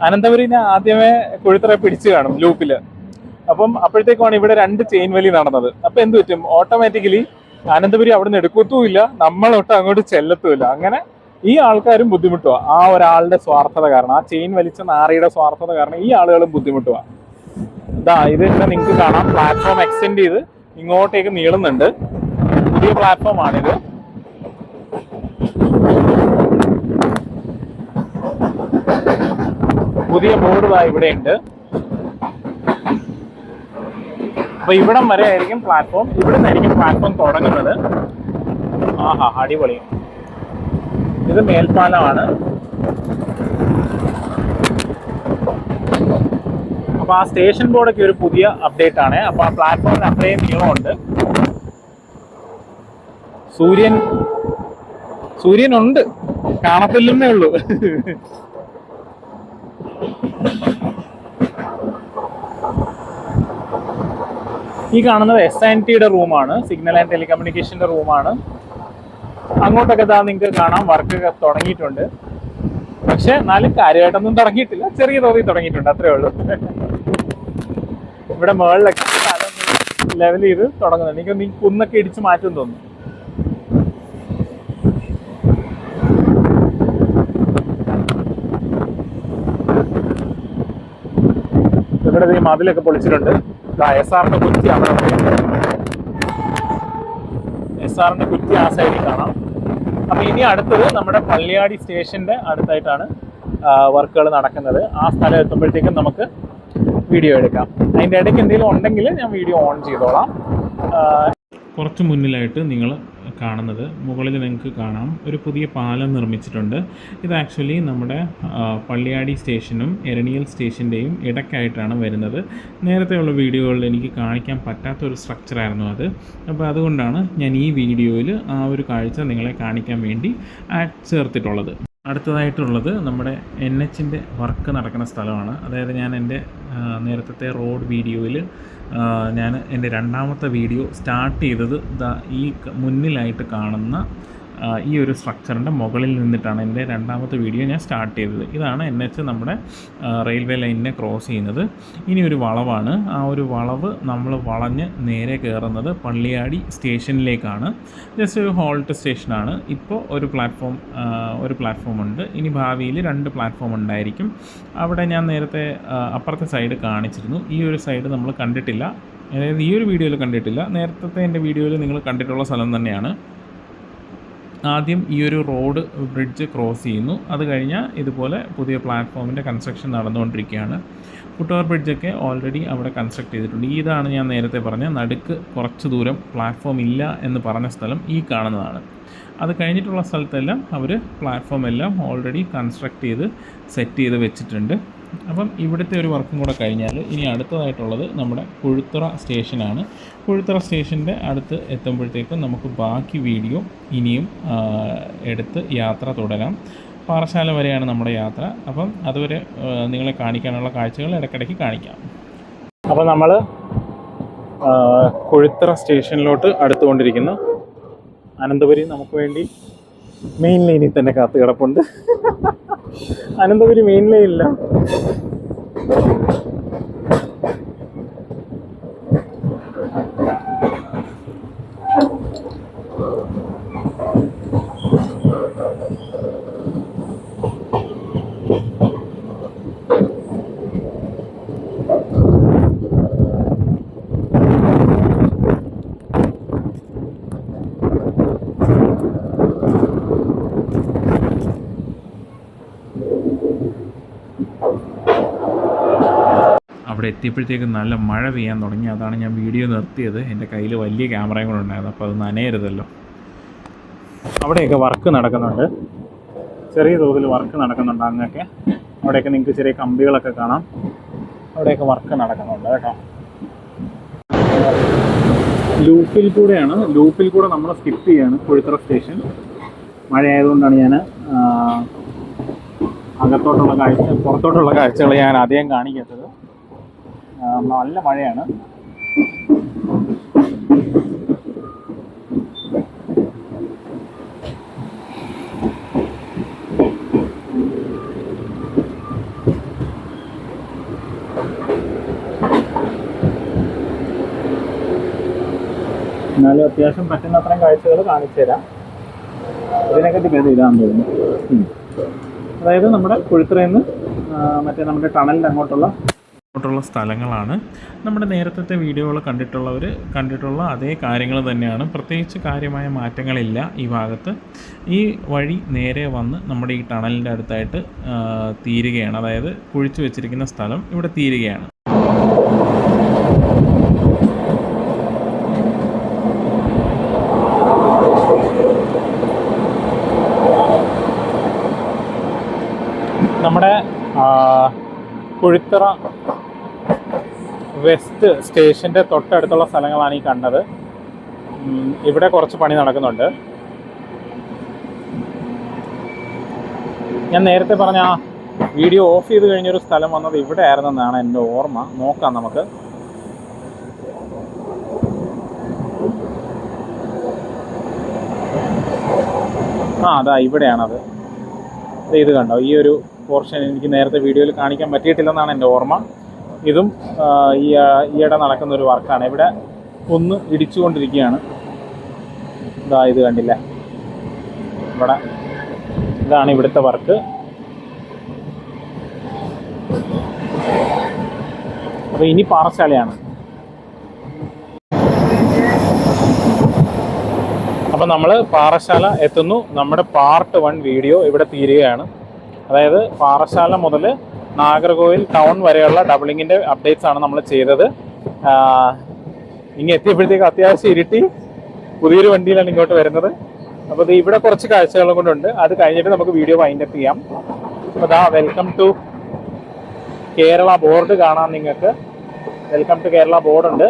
അനന്തപുരിനെ ആദ്യമേ കുഴിത്തറ പിടിച്ചു കാണും ലൂപ്പില്. അപ്പം അപ്പോഴത്തേക്കാണ് ഇവിടെ 2 ചെയിൻ വലി നടന്നത്. അപ്പൊ എന്ത് പറ്റും, ഓട്ടോമാറ്റിക്കലി അനന്തപുരി അവിടെ നിന്ന് എടുക്കത്തുമില്ല, നമ്മളൊട്ടും അങ്ങോട്ട് ചെല്ലത്തുമില്ല. അങ്ങനെ ഈ ആൾക്കാരും ബുദ്ധിമുട്ടുക. ആ ഒരാളുടെ സ്വാർത്ഥത കാരണം, ആ ചെയിൻ വലിച്ച നാറിയുടെ സ്വാർത്ഥത കാരണം ഈ ആളുകളും ബുദ്ധിമുട്ടുക. ഇതാ ഇത് തന്നെ നിങ്ങൾക്ക് കാണാം, പ്ലാറ്റ്ഫോം എക്സ്റ്റെൻഡ് ചെയ്ത് ഇങ്ങോട്ടേക്ക് നീളുന്നുണ്ട്. പുതിയ പ്ലാറ്റ്ഫോമാണിത്. പുതിയ ബോർഡ് ഇവിടെ ഉണ്ട്. അപ്പൊ ഇവിടം വരെ ആയിരിക്കും പ്ലാറ്റ്ഫോം. ഇവിടെ നിന്നായിരിക്കും പ്ലാറ്റ്ഫോം തുടങ്ങുന്നത്. ആഹാ, അടിപൊളി. ഇത് മേൽപ്പാലമാണ്. അപ്പൊ ആ സ്റ്റേഷൻ ബോർഡൊക്കെ ഒരു പുതിയ അപ്ഡേറ്റ് ആണ്. അപ്പൊ ആ പ്ലാറ്റ്ഫോമിന് അത്രയും നീളമുണ്ട്. സൂര്യൻ ഉണ്ട്, കാണത്തില്ലെന്നേ ഉള്ളൂ. ഈ കാണുന്നത് SNTയുടെ റൂമാണ്, സിഗ്നൽ ആൻഡ് ടെലികമ്മ്യൂണിക്കേഷന്റെ റൂമാണ്. അങ്ങോട്ടൊക്കെ നിങ്ങൾക്ക് കാണാം വർക്കൊക്കെ തുടങ്ങിയിട്ടുണ്ട്. പക്ഷെ എന്നാലും കാര്യമായിട്ടൊന്നും തുടങ്ങിയിട്ടില്ല, ചെറിയ തോതിൽ തുടങ്ങിയിട്ടുണ്ട്, അത്രേ ഉള്ളൂ. ഇവിടെ മുകളിലൊക്കെ ലെവൽ ചെയ്ത് തുടങ്ങുന്നുണ്ട്. എനിക്കൊന്ന് ഈ കുന്നൊക്കെ ഇടിച്ച് മാറ്റും തോന്നുന്നു. ഇവിടെ ഈ മതിലൊക്കെ പൊളിച്ചിട്ടുണ്ട്. SRന്റെ കുറ്റി അവിടെ, SRന്റെ കുറ്റി ആ സൈഡിൽ കാണാം. അപ്പൊ ഇനി അടുത്തത് നമ്മുടെ പള്ളിയാടി സ്റ്റേഷന്റെ അടുത്തായിട്ടാണ് വർക്കുകൾ നടക്കുന്നത്. ആ സ്ഥലം എത്തുമ്പോഴത്തേക്കും നമുക്ക് വീഡിയോ എടുക്കാം. അതിൻ്റെ ഇടയ്ക്ക് എന്തെങ്കിലും ഉണ്ടെങ്കിൽ ഞാൻ വീഡിയോ ഓൺ ചെയ്തോളാം. കുറച്ച് മുന്നിലായിട്ട് നിങ്ങൾ കാണുന്നത്, മുകളിൽ നിങ്ങൾക്ക് കാണാം ഒരു പുതിയ പാലം നിർമ്മിച്ചിട്ടുണ്ട്. ഇത് ആക്ച്വലി നമ്മുടെ പള്ളിയാടി സ്റ്റേഷനും എരണിയൽ സ്റ്റേഷൻ്റെയും ഇടയ്ക്കായിട്ടാണ് വരുന്നത്. നേരത്തെയുള്ള വീഡിയോകളിൽ എനിക്ക് കാണിക്കാൻ പറ്റാത്തൊരു സ്ട്രക്ചറായിരുന്നു അത്. അപ്പോൾ അതുകൊണ്ടാണ് ഞാൻ ഈ വീഡിയോയിൽ ആ ഒരു കാഴ്ച നിങ്ങളെ കാണിക്കാൻ വേണ്ടി ചേർത്തിട്ടുള്ളത്. അടുത്തതായിട്ടുള്ളത് നമ്മുടെ NHൻ്റെ വർക്ക് നടക്കുന്ന സ്ഥലമാണ്. അതായത് ഞാൻ എൻ്റെ നേരത്തെ റോഡ് വീഡിയോയിൽ ഞാൻ എൻ്റെ രണ്ടാമത്തെ വീഡിയോ സ്റ്റാർട്ട് ചെയ്തത് ഈ മുന്നിലായിട്ട് കാണുന്ന ഈ ഒരു സ്ട്രക്ചറിൻ്റെ മുകളിൽ നിന്നിട്ടാണ് എൻ്റെ രണ്ടാമത്തെ വീഡിയോ ഞാൻ സ്റ്റാർട്ട് ചെയ്തത്. ഇതാണ് NH നമ്മുടെ റെയിൽവേ ലൈനിനെ ക്രോസ് ചെയ്യുന്നത്. ഇനി ഒരു വളവാണ്. ആ ഒരു വളവ് നമ്മൾ വളഞ്ഞ് നേരെ കയറുന്നത് പള്ളിയാടി സ്റ്റേഷനിലേക്കാണ്. ജസ്റ്റ് ഒരു ഹോൾട്ട് സ്റ്റേഷനാണ്. ഇപ്പോൾ ഒരു പ്ലാറ്റ്ഫോം ഉണ്ട്. ഇനി ഭാവിയിൽ 2 പ്ലാറ്റ്ഫോം ഉണ്ടായിരിക്കും. അവിടെ ഞാൻ നേരത്തെ അപ്പുറത്തെ സൈഡ് കാണിച്ചിരുന്നു. ഈ ഒരു സൈഡ് നമ്മൾ കണ്ടിട്ടില്ല, അതായത് ഈ ഒരു വീഡിയോയിൽ കണ്ടിട്ടില്ല. നേരത്തെ എൻ്റെ വീഡിയോയിൽ നിങ്ങൾ കണ്ടിട്ടുള്ള സ്ഥലം തന്നെയാണ്. ആദ്യം ഈ ഒരു റോഡ് ബ്രിഡ്ജ് ക്രോസ് ചെയ്യുന്നു. അത് കഴിഞ്ഞാൽ ഇതുപോലെ പുതിയ പ്ലാറ്റ്ഫോമിൻ്റെ കൺസ്ട്രക്ഷൻ നടന്നുകൊണ്ടിരിക്കുകയാണ്. ഫുട് ഓവർ ബ്രിഡ്ജൊക്കെ ഓൾറെഡി അവിടെ കൺസ്ട്രക്ട് ചെയ്തിട്ടുണ്ട്. ഇതാണ് ഞാൻ നേരത്തെ പറഞ്ഞ നടുക്ക് കുറച്ച് ദൂരം പ്ലാറ്റ്ഫോം ഇല്ല എന്ന് പറഞ്ഞ സ്ഥലം ഈ കാണുന്നതാണ്. അത് കഴിഞ്ഞിട്ടുള്ള സ്ഥലത്തെല്ലാം അവർ പ്ലാറ്റ്ഫോം എല്ലാം ഓൾറെഡി കൺസ്ട്രക്ട് ചെയ്ത് സെറ്റ് ചെയ്ത് വെച്ചിട്ടുണ്ട്. അപ്പം ഇവിടുത്തെ ഒരു വർക്കും കൂടെ കഴിഞ്ഞാൽ ഇനി അടുത്തതായിട്ടുള്ളത് നമ്മുടെ കുഴുത്തുറ സ്റ്റേഷനാണ്. കുഴുത്തുറ സ്റ്റേഷൻ്റെ അടുത്ത് എത്തുമ്പോഴത്തേക്കും നമുക്ക് ബാക്കി വീഡിയോ ഇനിയും എടുത്ത് യാത്ര തുടരാം. പാറശാല വരെയാണ് നമ്മുടെ യാത്ര. അപ്പം അതുവരെ നിങ്ങളെ കാണിക്കാനുള്ള കാഴ്ചകൾ ഇടയ്ക്കിടയ്ക്ക് കാണിക്കാം. അപ്പോൾ നമ്മൾ കുഴുത്തുറ സ്റ്റേഷനിലോട്ട് അടുത്തുകൊണ്ടിരിക്കുന്നു. അനന്തപുരി നമുക്ക് വേണ്ടി മെയിൻ ലൈനിൽ തന്നെ കാത്തു കിടപ്പുണ്ട്. അനന്തപുരി മെയിൻ ലൈനില്ല. അവിടെ എത്തിയപ്പോഴത്തേക്കും നല്ല മഴ പെയ്യാൻ തുടങ്ങി. അതാണ് ഞാൻ വീഡിയോ നിർത്തിയത്. എൻ്റെ കയ്യിൽ വലിയ ക്യാമറയും കൂടെ ഉണ്ടായിരുന്നു, അപ്പോൾ അത് നനയരുതല്ലോ. അവിടെയൊക്കെ വർക്ക് നടക്കുന്നുണ്ട്, ചെറിയ തോതിൽ വർക്ക് നടക്കുന്നുണ്ട്. അങ്ങനെയൊക്കെ അവിടെയൊക്കെ നിങ്ങൾക്ക് ചെറിയ കമ്പികളൊക്കെ കാണാം. അവിടെയൊക്കെ വർക്ക് നടക്കുന്നുണ്ട് കേട്ടോ. ലൂപ്പിൽ കൂടെ നമ്മൾ സ്കിപ്പ് ചെയ്യാണ് കുഴുത്തുറ സ്റ്റേഷൻ. മഴയായതുകൊണ്ടാണ് ഞാൻ പുറത്തോട്ടുള്ള കാഴ്ചകൾ ഞാൻ അധികം കാണിക്കാത്തത്. നല്ല മഴയാണ്. എന്നാലും അത്യാവശ്യം പറ്റുന്നത്രയും കാഴ്ചകൾ കാണിച്ചു തരാം. ഇതിനെക്കാട്ടി ഭേദം ഇതാണെന്ന് തോന്നുന്നു. അതായത് നമ്മുടെ കുഴുത്തുറയിൽ നിന്ന് മറ്റേ നമ്മുടെ ടണലിൻ്റെ അങ്ങോട്ടുള്ള സ്ഥലങ്ങളാണ്. നമ്മുടെ നേരത്തെ വീഡിയോകൾ കണ്ടിട്ടുള്ള അതേ കാര്യങ്ങൾ തന്നെയാണ്. പ്രത്യേകിച്ച് കാര്യമായ മാറ്റങ്ങളില്ല ഈ ഭാഗത്ത്. ഈ വഴി നേരെ വന്ന് നമ്മുടെ ഈ ടണലിൻ്റെ അടുത്തായിട്ട് തീരുകയാണ്. അതായത് കുഴിച്ചു വെച്ചിരിക്കുന്ന സ്ഥലം ഇവിടെ തീരുകയാണ്. നമ്മുടെ കുഴുത്തുറ വെസ്റ്റ് സ്റ്റേഷൻ്റെ തൊട്ടടുത്തുള്ള സ്ഥലങ്ങളാണ് ഈ കണ്ടത്. ഇവിടെ കുറച്ച് പണി നടക്കുന്നുണ്ട്. ഞാൻ നേരത്തെ പറഞ്ഞ വീഡിയോ ഓഫ് ചെയ്ത് കഴിഞ്ഞൊരു സ്ഥലം വന്നത് ഇവിടെ ആയിരുന്നെന്നാണ് എൻ്റെ ഓർമ്മ. നോക്കാം നമുക്ക്. അതാ ഇവിടെയാണത്. ഇത് കണ്ടോ, ഈ ഒരു പോർഷൻ എനിക്ക് നേരത്തെ വീഡിയോയിൽ കാണിക്കാൻ പറ്റിയിട്ടില്ലെന്നാണ് എൻ്റെ ഓർമ്മ. ഇതും ഈയിടെ നടക്കുന്ന ഒരു വർക്കാണ്. ഇവിടെ ഒന്ന് ഇടിച്ചുകൊണ്ടിരിക്കുകയാണ്. ഇത് കണ്ടില്ലേ, ഇതാണ് ഇവിടുത്തെ വർക്ക്. അപ്പോൾ ഇനി പാറശാലയാണ്. അപ്പോൾ നമ്മൾ പാറശാല എത്തുന്നു. നമ്മുടെ പാർട്ട് 1 വീഡിയോ ഇവിടെ തീരുകയാണ്. അതായത് പാറശാല മുതൽ നാഗർകോവിൽ ടൗൺ വരെയുള്ള ഡബിളിങ്ങിൻ്റെ അപ്ഡേറ്റ്സ് ആണ് നമ്മൾ ചെയ്തത്. ഇങ്ങനെ എത്തിയപ്പോഴത്തേക്ക് അത്യാവശ്യം ഇരുട്ടി. പുതിയൊരു വണ്ടിയിലാണ് ഇങ്ങോട്ട് വരുന്നത്. അപ്പോൾ ഇത് ഇവിടെ കുറച്ച് കാഴ്ചകളും കൊണ്ടുണ്ട്. അത് കഴിഞ്ഞിട്ട് നമുക്ക് വീഡിയോ വൈൻഡപ്പ് ചെയ്യാം. അപ്പോൾ വെൽക്കം ടു കേരള ബോർഡ് കാണാം നിങ്ങൾക്ക്. വെൽക്കം ടു കേരള ബോർഡുണ്ട്.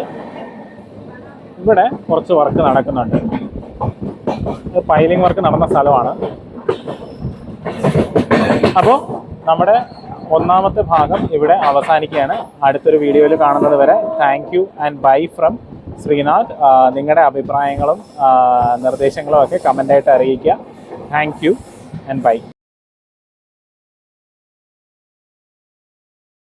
ഇവിടെ കുറച്ച് വർക്ക് നടക്കുന്നുണ്ട്. പൈലിംഗ് വർക്ക് നടന്ന സ്ഥലമാണ്. അപ്പോൾ നമ്മുടെ ഒന്നാമത്തെ ഭാഗം ഇവിടെ അവസാനിക്കുകയാണ്. അടുത്തൊരു വീഡിയോയിൽ കാണുന്നത് വരെ thank you and bye from Srinath. നിങ്ങളുടെ അഭിപ്രായങ്ങളും നിർദ്ദേശങ്ങളും ഒക്കെ കമൻ്റായിട്ട് അറിയിക്കുക. Thank you and by.